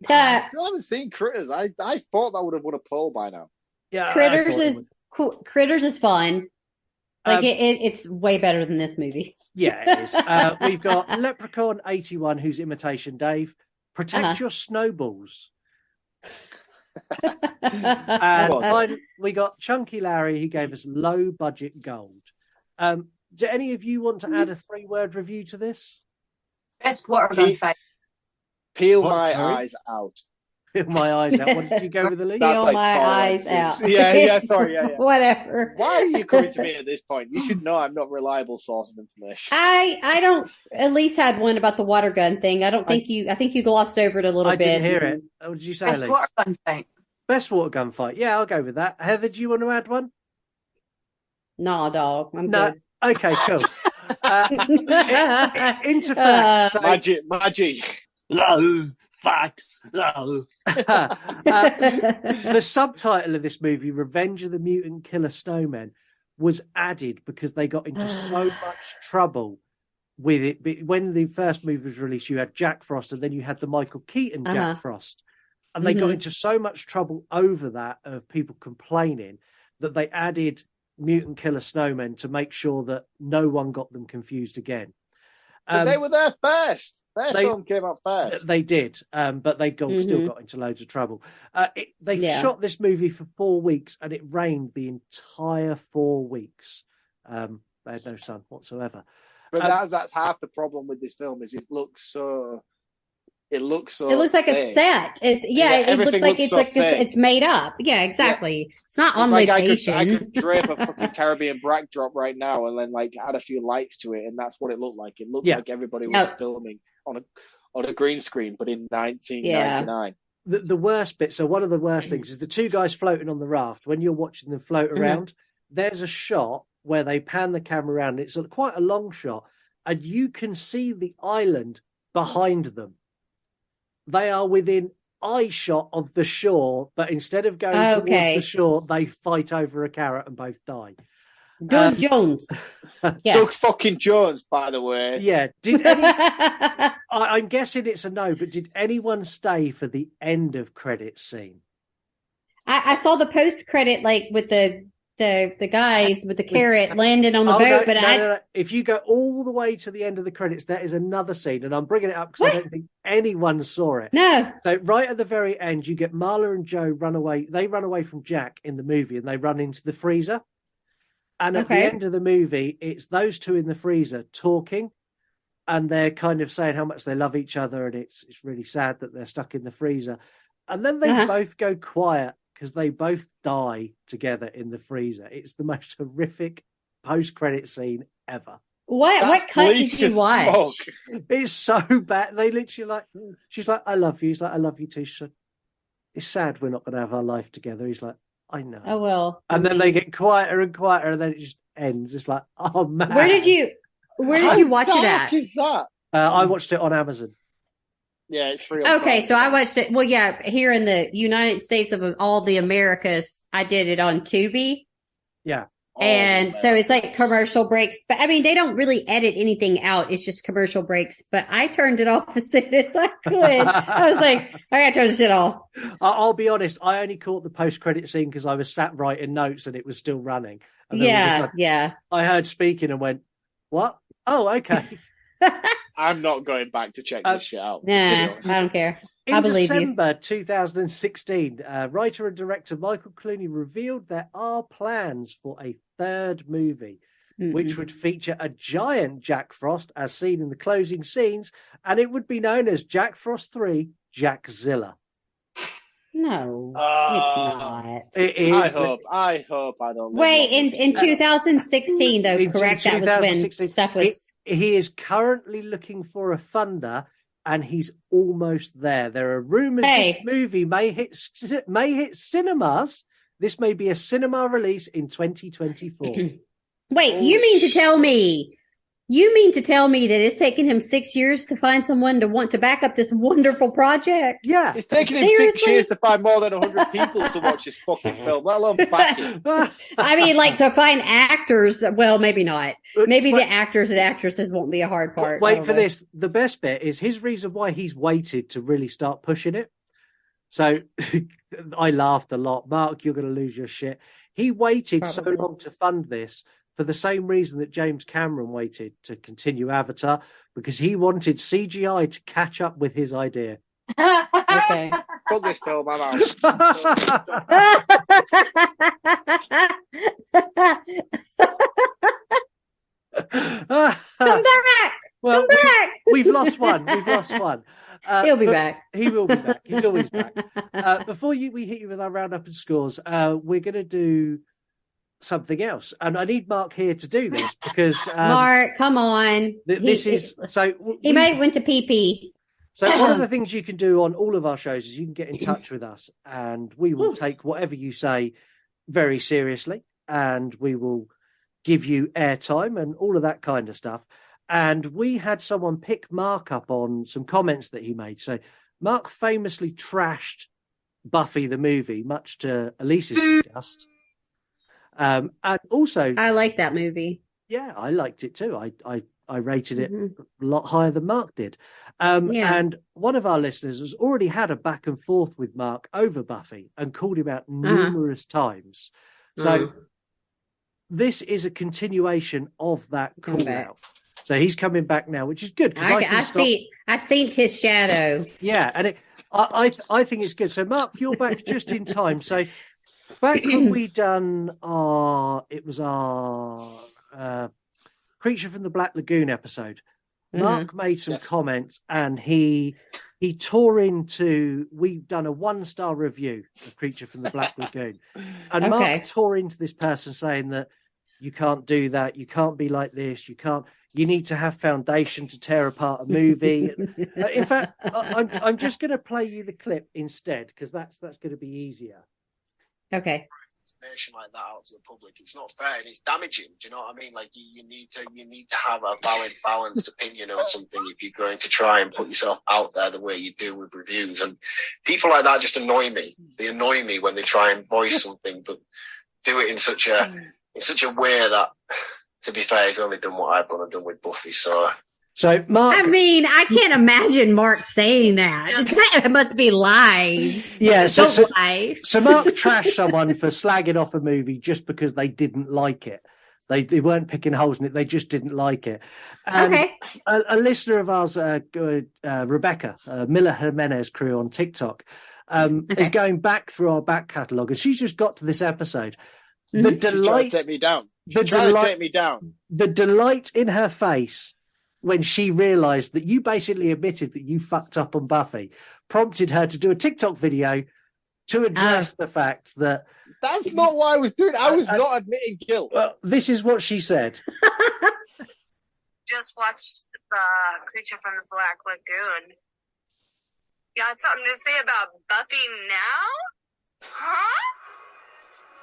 I still haven't seen Critters. I thought that would have won a poll by now. Yeah, Critters is cool. Critters is fun. Like it's way better than this movie. Yeah, it is. We've got Leprechaun 81, who's Imitation Dave. Protect your snowballs. And finally, we got Chunky Larry, who gave us Low Budget Gold. Do any of you want to add a 3-word review to this? Best water gun fight. Peel my eyes out. Peel my eyes out. What did you go with, Elise? Peel my eyes out. Yeah, sorry. Yeah. Whatever. Why are you coming to me at this point? You should know I'm not a reliable source of information. I don't. Elise had one about the water gun thing. I think you glossed over it a little bit. I didn't hear it. What did you say, Best Elise? water gun fight. Best water gun fight. Yeah, I'll go with that. Heather, do you want to add one? Nah, dog. I'm good. Okay, cool. Into facts. Magic. Low facts. Low. The subtitle of this movie, Revenge of the Mutant Killer Snowmen, was added because they got into so much trouble with it. When the first movie was released, you had Jack Frost and then you had the Michael Keaton Jack Frost. And they got into so much trouble over that of people complaining that they added Mutant Killer Snowmen to make sure that no one got them confused again. But they were there first. Their film came out first. They did, but they still got into loads of trouble. They shot this movie for 4 weeks, and it rained the entire 4 weeks. They had no sun whatsoever. But that's half the problem with this film is it looks like a set. It looks like it's made up. Yeah, exactly. Yeah. It's not on location. I could drape a fucking Caribbean backdrop right now and then add a few lights to it, and that's what it looked like. It looked like everybody was filming on a green screen, but in 1999. The worst bit. So one of the worst things is the 2 guys floating on the raft. When you're watching them float around, there's a shot where they pan the camera around. It's quite a long shot, and you can see the island behind them. They are within eye shot of the shore, but instead of going towards the shore, they fight over a carrot and both die. Doug Jones. Yeah. Doug fucking Jones, by the way. Yeah. I'm guessing it's a no, but did anyone stay for the end of credits scene? I saw the post credit, with the guys with the carrot landing on the boat, no. If you go all the way to the end of the credits, there is another scene, and I'm bringing it up because I don't think anyone saw it. No. So right at the very end, you get Marla and Joe run away. They run away from Jack in the movie, and they run into the freezer. And at the end of the movie, it's those 2 in the freezer talking, and they're kind of saying how much they love each other, and it's really sad that they're stuck in the freezer. And then they both go quiet because they both die together in the freezer. It's the most horrific post-credit scene ever. What cut did you watch? It's so bad. They literally she's like, I love you. He's like, I love you too. She's like, it's sad we're not going to have our life together. He's like, I know. Oh, well. And then they get quieter and quieter, and then it just ends. It's like, oh, man. Where did you watch it at? How is that? I watched it on Amazon. Yeah, it's free. Okay, so I watched it. Well, yeah, here in the United States of all the Americas, I did it on Tubi. Yeah. And so it's like commercial breaks. But I mean, they don't really edit anything out. It's just commercial breaks. But I turned it off as soon as I could. I was like, I got to turn this shit off. I'll be honest. I only caught the post-credit scene because I was sat writing notes and it was still running. And yeah. I heard speaking and went, what? Oh, okay. I'm not going back to check this shit out. Nah, I don't care. In I believe December 2016, writer and director Michael Clooney revealed there are plans for a third movie, which would feature a giant Jack Frost as seen in the closing scenes, and it would be known as Jack Frost 3 Jackzilla. No, it's not. It is. I hope I don't. Wait, in 2016 though, correct? That was when stuff was. He is currently looking for a funder, and he's almost there. There are rumors this movie may hit cinemas. This may be a cinema release in 2024. Wait, you mean to tell me that it's taken him 6 years to find someone to want to back up this wonderful project? Yeah. It's taken him 6 years to find more than 100 people to watch this fucking film, let alone back it. I mean, like, to find actors, well, maybe not. Maybe the actors and actresses won't be a hard part. Wait for this. The best bit is his reason why he's waited to really start pushing it. So I laughed a lot. Mark, you're going to lose your shit. He waited so long to fund this for the same reason that James Cameron waited to continue Avatar, because he wanted CGI to catch up with his idea. Okay. Put this film, I'm out. Come back! Well, Come back! We've lost one. He'll be back. He will be back. He's always back. Before we hit you with our roundup and scores, we're going to do something else, and I need Mark here to do this because Mark, come on. He might went to pee. So one of the things you can do on all of our shows is you can get in touch with us, and we will take whatever you say very seriously, and we will give you airtime and all of that kind of stuff. And we had someone pick Mark up on some comments that he made. So Mark famously trashed Buffy the movie, much to Elise's disgust. And also, I like that movie. Yeah, I liked it too. I rated it a lot higher than Mark did. And one of our listeners has already had a back and forth with Mark over Buffy and called him out numerous times. So this is a continuation of that call out. So he's coming back now, which is good. I seen his shadow. Yeah, and I think it's good. So Mark, you're back just in time. So back when we done our Creature from the Black Lagoon episode, Mark made some comments, and he tore into. We've done a 1-star review of Creature from the Black Lagoon, and Mark tore into this person saying that you can't do that, you can't be like this, you need to have foundation to tear apart a movie. In fact, I'm just going to play you the clip instead, because that's going to be easier. Okay. Information like that out to the public, it's not fair and it's damaging. Do you know what I mean? Like you need to have a valid, balanced opinion on something if you're going to try and put yourself out there the way you do with reviews. And people like that just annoy me. They annoy me when they try and voice something, but do it in such a way that, to be fair, he's only done what I've done with Buffy. So Mark, I mean, I can't imagine Mark saying that. It must be lies. Yeah, so Mark trashed someone for slagging off a movie just because they didn't like it. They weren't picking holes in it. They just didn't like it. And a listener of ours, Rebecca, Miller Jimenez crew on TikTok, is going back through our back catalogue, and she's just got to this episode. The delight. Take me down. The delight in her face when she realised that you basically admitted that you fucked up on Buffy, prompted her to do a TikTok video to address the fact that... That's not what I was doing. I was not admitting guilt. Well, this is what she said. Just watched the Creature from the Black Lagoon. Got something to say about Buffy now?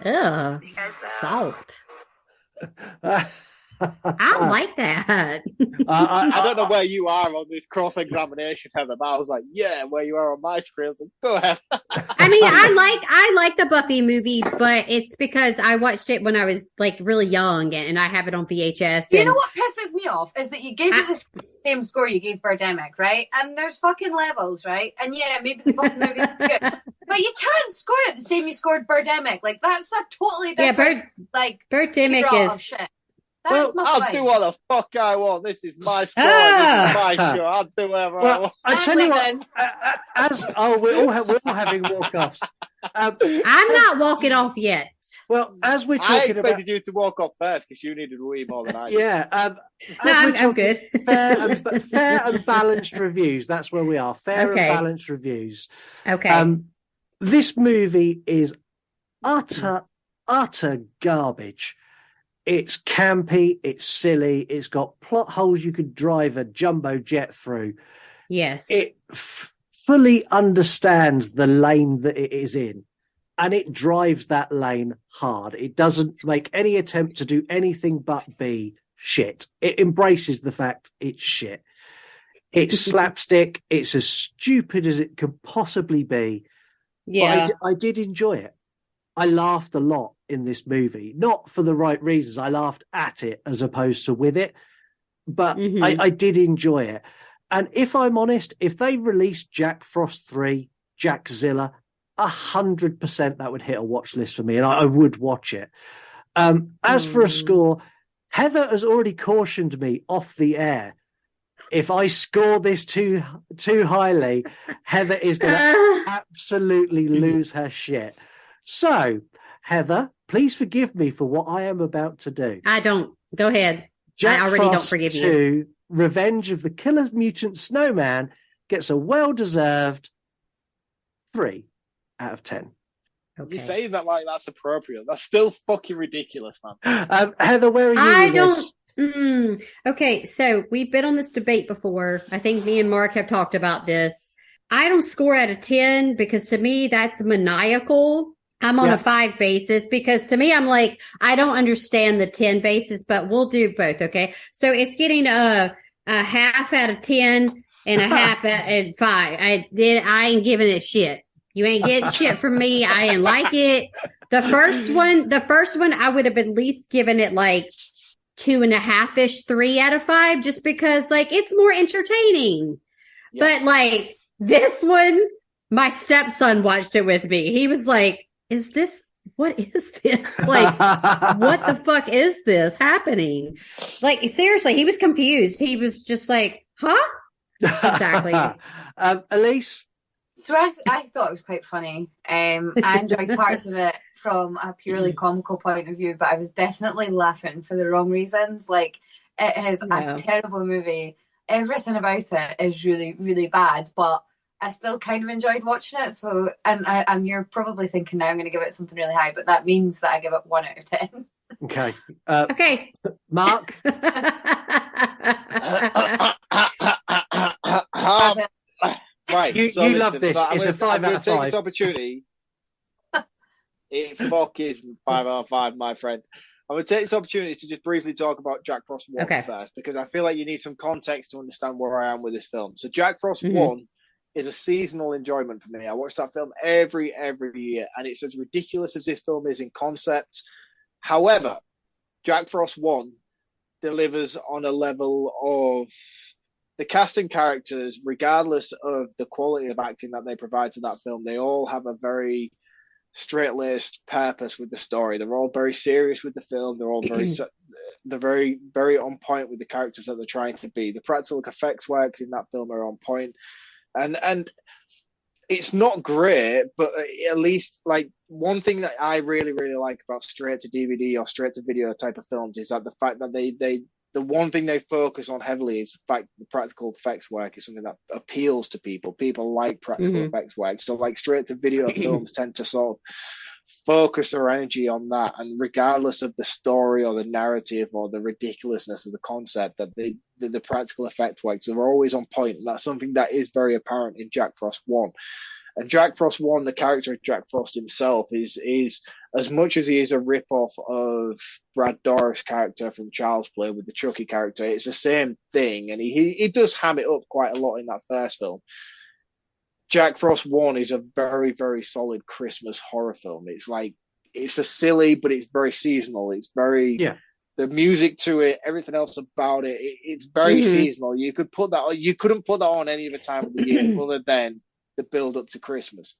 Huh? Salt. I like that. I don't know where you are on this cross-examination, Heather, but I was like, yeah, where you are on my screen. Like, go ahead. I mean, I like the Buffy movie, but it's because I watched it when I was like really young and I have it on VHS. You know what pisses me off is that you gave it the same score you gave Birdemic, right? And there's fucking levels, right? And yeah, maybe the Buffy movie is good, but you can't score it the same you scored Birdemic. Like that's a totally different Birdemic era of is shit. Well, I'll do what the fuck I want. This is my story. This is my show. I'll do whatever I want. I tell you what, we're all having walk-offs. I'm not walking off yet. Well, as we're talking I expected you to walk off first because you needed a wee more than I did. Yeah. I'm good. fair and balanced reviews. That's where we are. Fair and balanced reviews. Okay. This movie is utter garbage. It's campy, it's silly, it's got plot holes you could drive a jumbo jet through. Yes. It fully understands the lane that it is in, and it drives that lane hard. It doesn't make any attempt to do anything but be shit. It embraces the fact it's shit. It's slapstick. It's as stupid as it could possibly be. Yeah. But I did enjoy it. I laughed a lot in this movie, not for the right reasons. I laughed at it as opposed to with it, but I did enjoy it. And if I'm honest, if they released Jack Frost 3, Jackzilla, 100% that would hit a watch list for me, and I would watch it. As for a score, Heather has already cautioned me off the air. If I score this too highly, Heather is going to absolutely lose her shit. So, Heather, please forgive me for what I am about to do. I don't. Go ahead. Jack I already Frost don't forgive 2, you. Revenge of the Killer Mutant Snowman gets a well-deserved 3 out of 10. Okay. You're saying that like that's appropriate. That's still fucking ridiculous, man. Heather, where are you I with don't. this? Okay, so we've been on this debate before. I think me and Mark have talked about this. I don't score out of 10 because to me that's maniacal. I'm on a 5 basis because to me, I'm like, I don't understand the 10 basis, but we'll do both. Okay. So it's getting a half out of 10 and a half out of 5. I ain't giving it shit. You ain't getting shit from me. I didn't like it. The first one, I would have at least given it like 2.5-ish, 3 out of 5, just because like it's more entertaining. Yes. But like this one, my stepson watched it with me. He was like, what is this? Like, what the fuck is this happening? Like, seriously, he was confused. He was just like, huh? Exactly. Elise? So I thought it was quite funny. I enjoyed parts of it from a purely comical point of view, but I was definitely laughing for the wrong reasons. Like, it is a terrible movie. Everything about it is really, really bad, but I still kind of enjoyed watching it. So, and you're probably thinking now I'm going to give it something really high, but that means that I give it 1 out of 10. Okay. Okay. Mark? Right. You love this. It's a 5 out of 5. Take this opportunity. It fuck isn't 5 out of 5, my friend. I'm going to take this opportunity to just briefly talk about Jack Frost 1 first, because I feel like you need some context to understand where I am with this film. So Jack Frost 1 is a seasonal enjoyment for me. I watch that film every year, and it's as ridiculous as this film is in concept. However, Jack Frost 1 delivers on a level of the cast and characters, regardless of the quality of acting that they provide to that film. They all have a very straight-laced purpose with the story. They're all very serious with the film. They're all very, very on point with the characters that they're trying to be. The practical effects work in that film are on point. And it's not great, but at least like one thing that I really, really like about straight to DVD or straight to video type of films is that the fact that the one thing they focus on heavily is the fact that the practical effects work is something that appeals to people. People like practical effects work. So like straight to video films tend to sort of focus their energy on that, and regardless of the story or the narrative or the ridiculousness of the concept, that the practical effect works are always on point, and that's something that is very apparent in Jack Frost 1. And Jack Frost 1, the character of Jack Frost himself, is as much as he is a rip-off of Brad Dourif's character from Child's Play with the Chucky character, it's the same thing, and he does ham it up quite a lot in that first film. Jack Frost 1 is a very, very solid Christmas horror film. It's a silly, but it's very seasonal. It's very, the music to it, everything else about it, it's very seasonal. You couldn't put that on any other time of the year other than the build up to Christmas.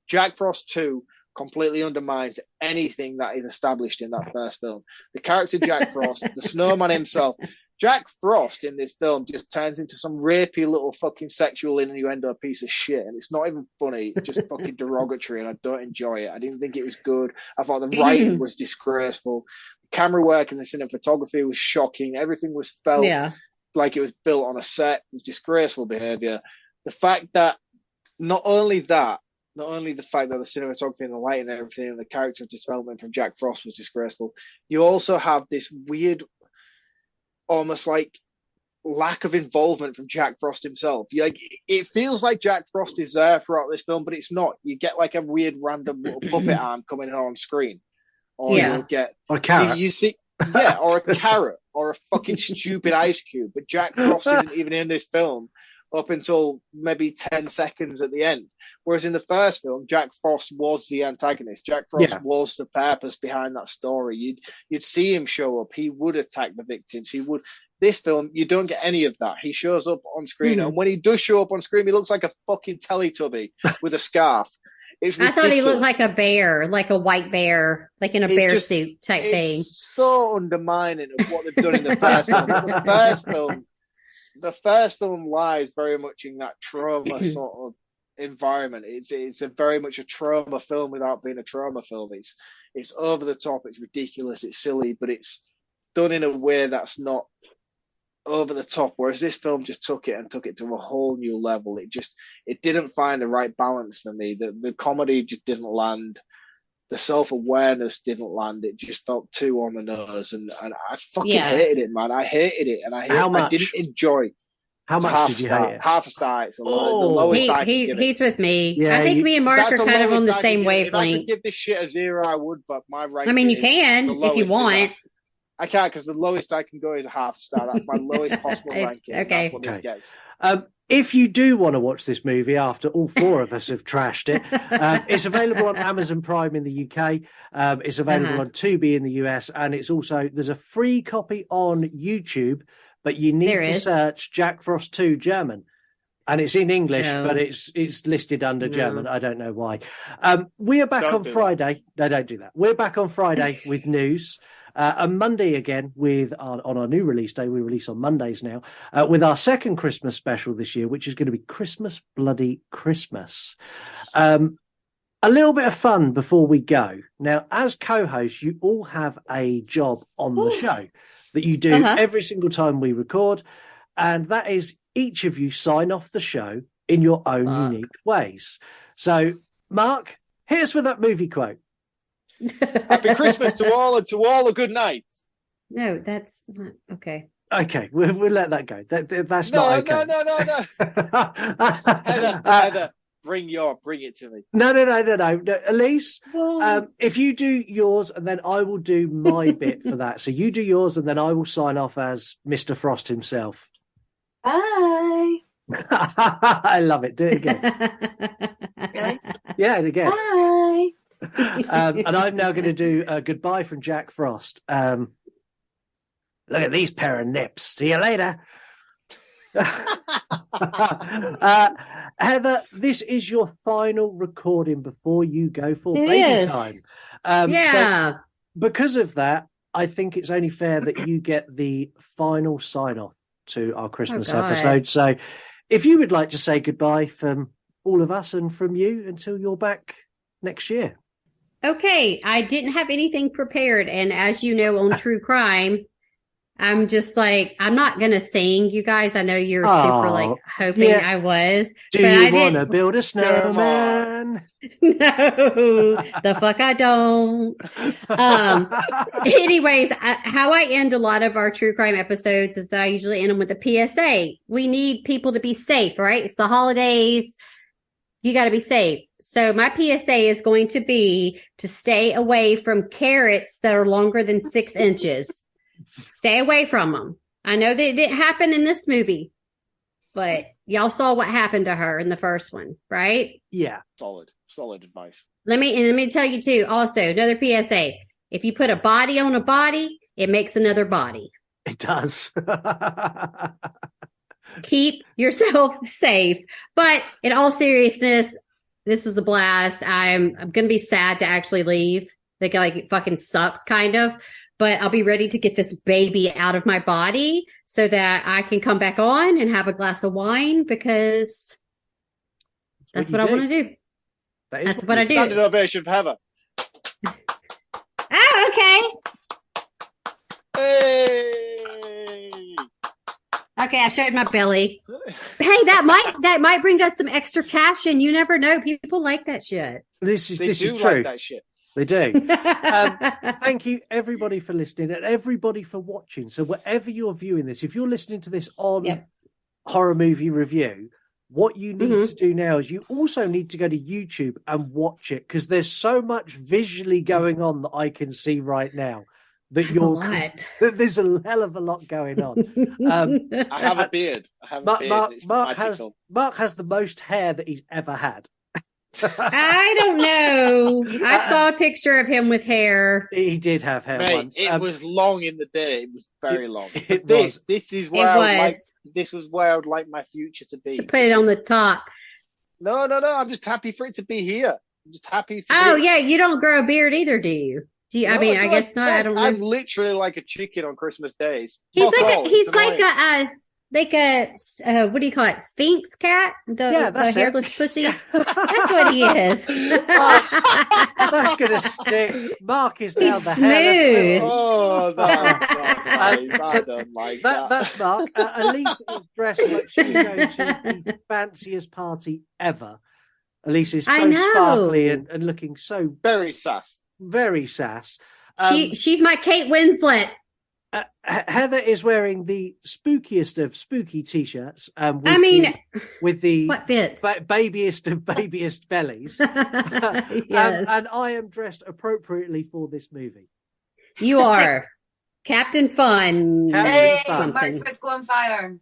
Jack Frost 2 completely undermines anything that is established in that first film. The character Jack Frost, the snowman himself, Jack Frost in this film just turns into some rapey little fucking sexual innuendo piece of shit, and it's not even funny. It's just fucking derogatory, and I don't enjoy it. I didn't think it was good. I thought the writing was disgraceful. The camera work and the cinematography was shocking. Everything was felt like it was built on a set. It was disgraceful behavior. The fact that not only the fact that the cinematography and the lighting and everything and the character development from Jack Frost was disgraceful, you also have this weird, almost like lack of involvement from Jack Frost himself. It feels like Jack Frost is there throughout this film, but it's not. You get like a weird random little puppet arm coming on screen, or you'll get a carrot. You see, or a carrot, or a fucking stupid ice cube. But Jack Frost isn't even in this film up until maybe 10 seconds at the end. Whereas in the first film, Jack Frost was the antagonist. Jack Frost was the purpose behind that story. You'd see him show up. He would attack the victims. He would. This film, you don't get any of that. He shows up on screen, and when he does show up on screen, he looks like a fucking Teletubby with a scarf. I thought he looked like a bear, like a white bear, like in a bear suit type thing. So undermining of what they've done in the first film. The first film lies very much in that trauma sort of environment. It's a very much a trauma film without being a trauma film. It's over the top, it's ridiculous, it's silly, but it's done in a way that's not over the top. Whereas this film just took it to a whole new level. It didn't find the right balance for me. The comedy just didn't land. The self-awareness didn't land. It just felt too on the nose, and I fucking hated it, man. I hated it, and I didn't enjoy it. How much did you hate it? Half a star. It's the lowest I can give it. He's with me. Yeah, I think me and Marc are kind of on the same wavelength. If I could give this shit a 0, I would, but my ranking. I mean, you can if you want. I can't, because the lowest I can go is a half a star. That's my lowest possible ranking. Okay. That's what this gets. If you do want to watch this movie after all 4 of us have trashed it, it's available on Amazon Prime in the UK. It's available on Tubi in the US, and there's a free copy on YouTube, but you need to search Jack Frost 2 German. And it's in English, but it's listed under German. I don't know why. We are back on Friday. No, don't do that. We're back on Friday with news. On Monday again on our new release day. We release on Mondays now with our second Christmas special this year, which is going to be Christmas Bloody Christmas. A little bit of fun before we go. Now, as co-hosts, you all have a job on the show that you do every single time we record, and that is each of you sign off the show in your own unique ways. So, Marc, hit us with that movie quote. Happy Christmas to all, and to all a good night. No, that's not okay. Okay, we'll let that go. That's not okay. No. Heather, bring it to me. No. Elise, if you do yours, and then I will do my bit for that. So you do yours, and then I will sign off as Mr. Frost himself. Bye. I love it. Do it again. Really? Yeah, and again. Bye. And I'm now going to do a goodbye from Jack Frost. Look at these pair of nips. See you later. Heather, this is your final recording before you go for baby time. So because of that, I think it's only fair that you get the final sign-off to our Christmas episode. So if you would like to say goodbye from all of us and from you until you're back next year. Okay, I didn't have anything prepared, and as you know, on True Crime, I'm just like, I'm not going to sing, you guys. I know you're super like hoping I was. Do you want to build a snowman? No, the fuck I don't. Anyways, how I end a lot of our true crime episodes is that I usually end them with a PSA. We need people to be safe, right? It's the holidays. You got to be safe. So my PSA is going to be to stay away from carrots that are longer than 6 inches. Stay away from them. I know that it didn't happen in this movie, but y'all saw what happened to her in the first one, right? Yeah. Solid advice. Let me tell you too, also, another PSA. If you put a body on a body, it makes another body. It does. Keep yourself safe. But in all seriousness, this was a blast. I'm going to be sad to actually leave. Like it fucking sucks kind of. But I'll be ready to get this baby out of my body so that I can come back on and have a glass of wine because that's what I want to do. That's what I do. Standing ovation for Heather. Oh, okay. Hey. Okay, I showed my belly. Hey, that might bring us some extra cash in. You never know. People like that shit. This is true. Like that shit. They do. Thank you, everybody, for listening and everybody for watching. So wherever you're viewing this, if you're listening to this on Horror Movie Review, what you need to do now is you also need to go to YouTube and watch it because there's so much visually going on that I can see right now. There's a hell of a lot going on. I have a beard. Mark has the most hair that he's ever had. I don't know. I saw a picture of him with hair. He did have hair once. It was long in the day. It was very long. This is where this was where I would like my future to be. To put it on the top. No. I'm just happy for it to be here. I'm just happy. Yeah, you don't grow a beard either, do you? No, I guess not. I don't know. I'm literally like a chicken on Christmas days. He's like a what do you call it? Sphinx cat? The hairless pussy. That's what he is. That's gonna stick. Mark is now the hairless pussy. Oh, I don't like that. That's Mark. Elise is dressed like she's going to the fanciest party ever. Elise is so sparkly and looking so very sass. Very sass. She's my Kate Winslet. Heather is wearing the spookiest of spooky t-shirts. With the what fits. Babiest of babiest bellies. Yes. And I am dressed appropriately for this movie. You are Captain Fun. Mark's about to go on fire.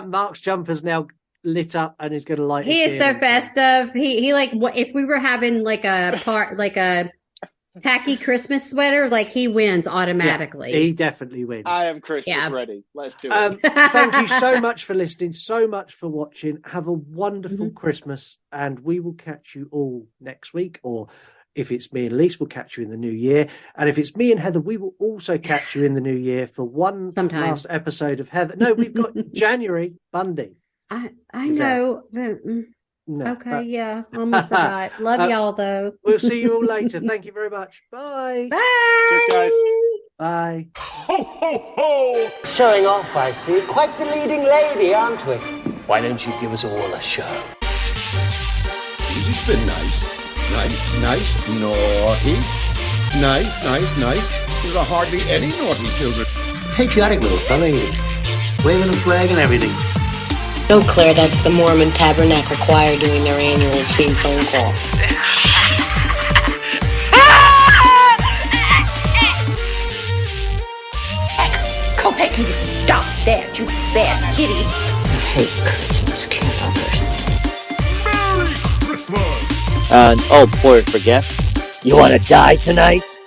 Mark's jumper's now lit up and is going to light. He is so festive. He like if we were having like a tacky Christmas sweater, like he wins automatically. Yeah, he definitely wins. I am Christmas ready. Let's do it. Thank you so much for listening, so much for watching. Have a wonderful Christmas, and we will catch you all next week. Or if it's me and Elise, we'll catch you in the new year. And if it's me and Heather, we will also catch you in the new year for one last episode of Heather. No, we've got January Bundy. I know. No, okay, almost forgot. Love y'all though. We'll see you all later. Thank you very much. Bye. Bye. Cheers, guys. Bye. Ho, ho, ho! Showing off, I see. Quite the leading lady, aren't we? Why don't you give us all a show? Easy's been nice. Nice, naughty. Nice. There are hardly any naughty children. Patriotic little fella, waving a flag and everything. No, Claire, that's the Mormon Tabernacle Choir doing their annual theme phone call. Go back and stop that, you bad kitty. I hate Christmas carols. Merry Christmas! And, before I forget, you want to die tonight?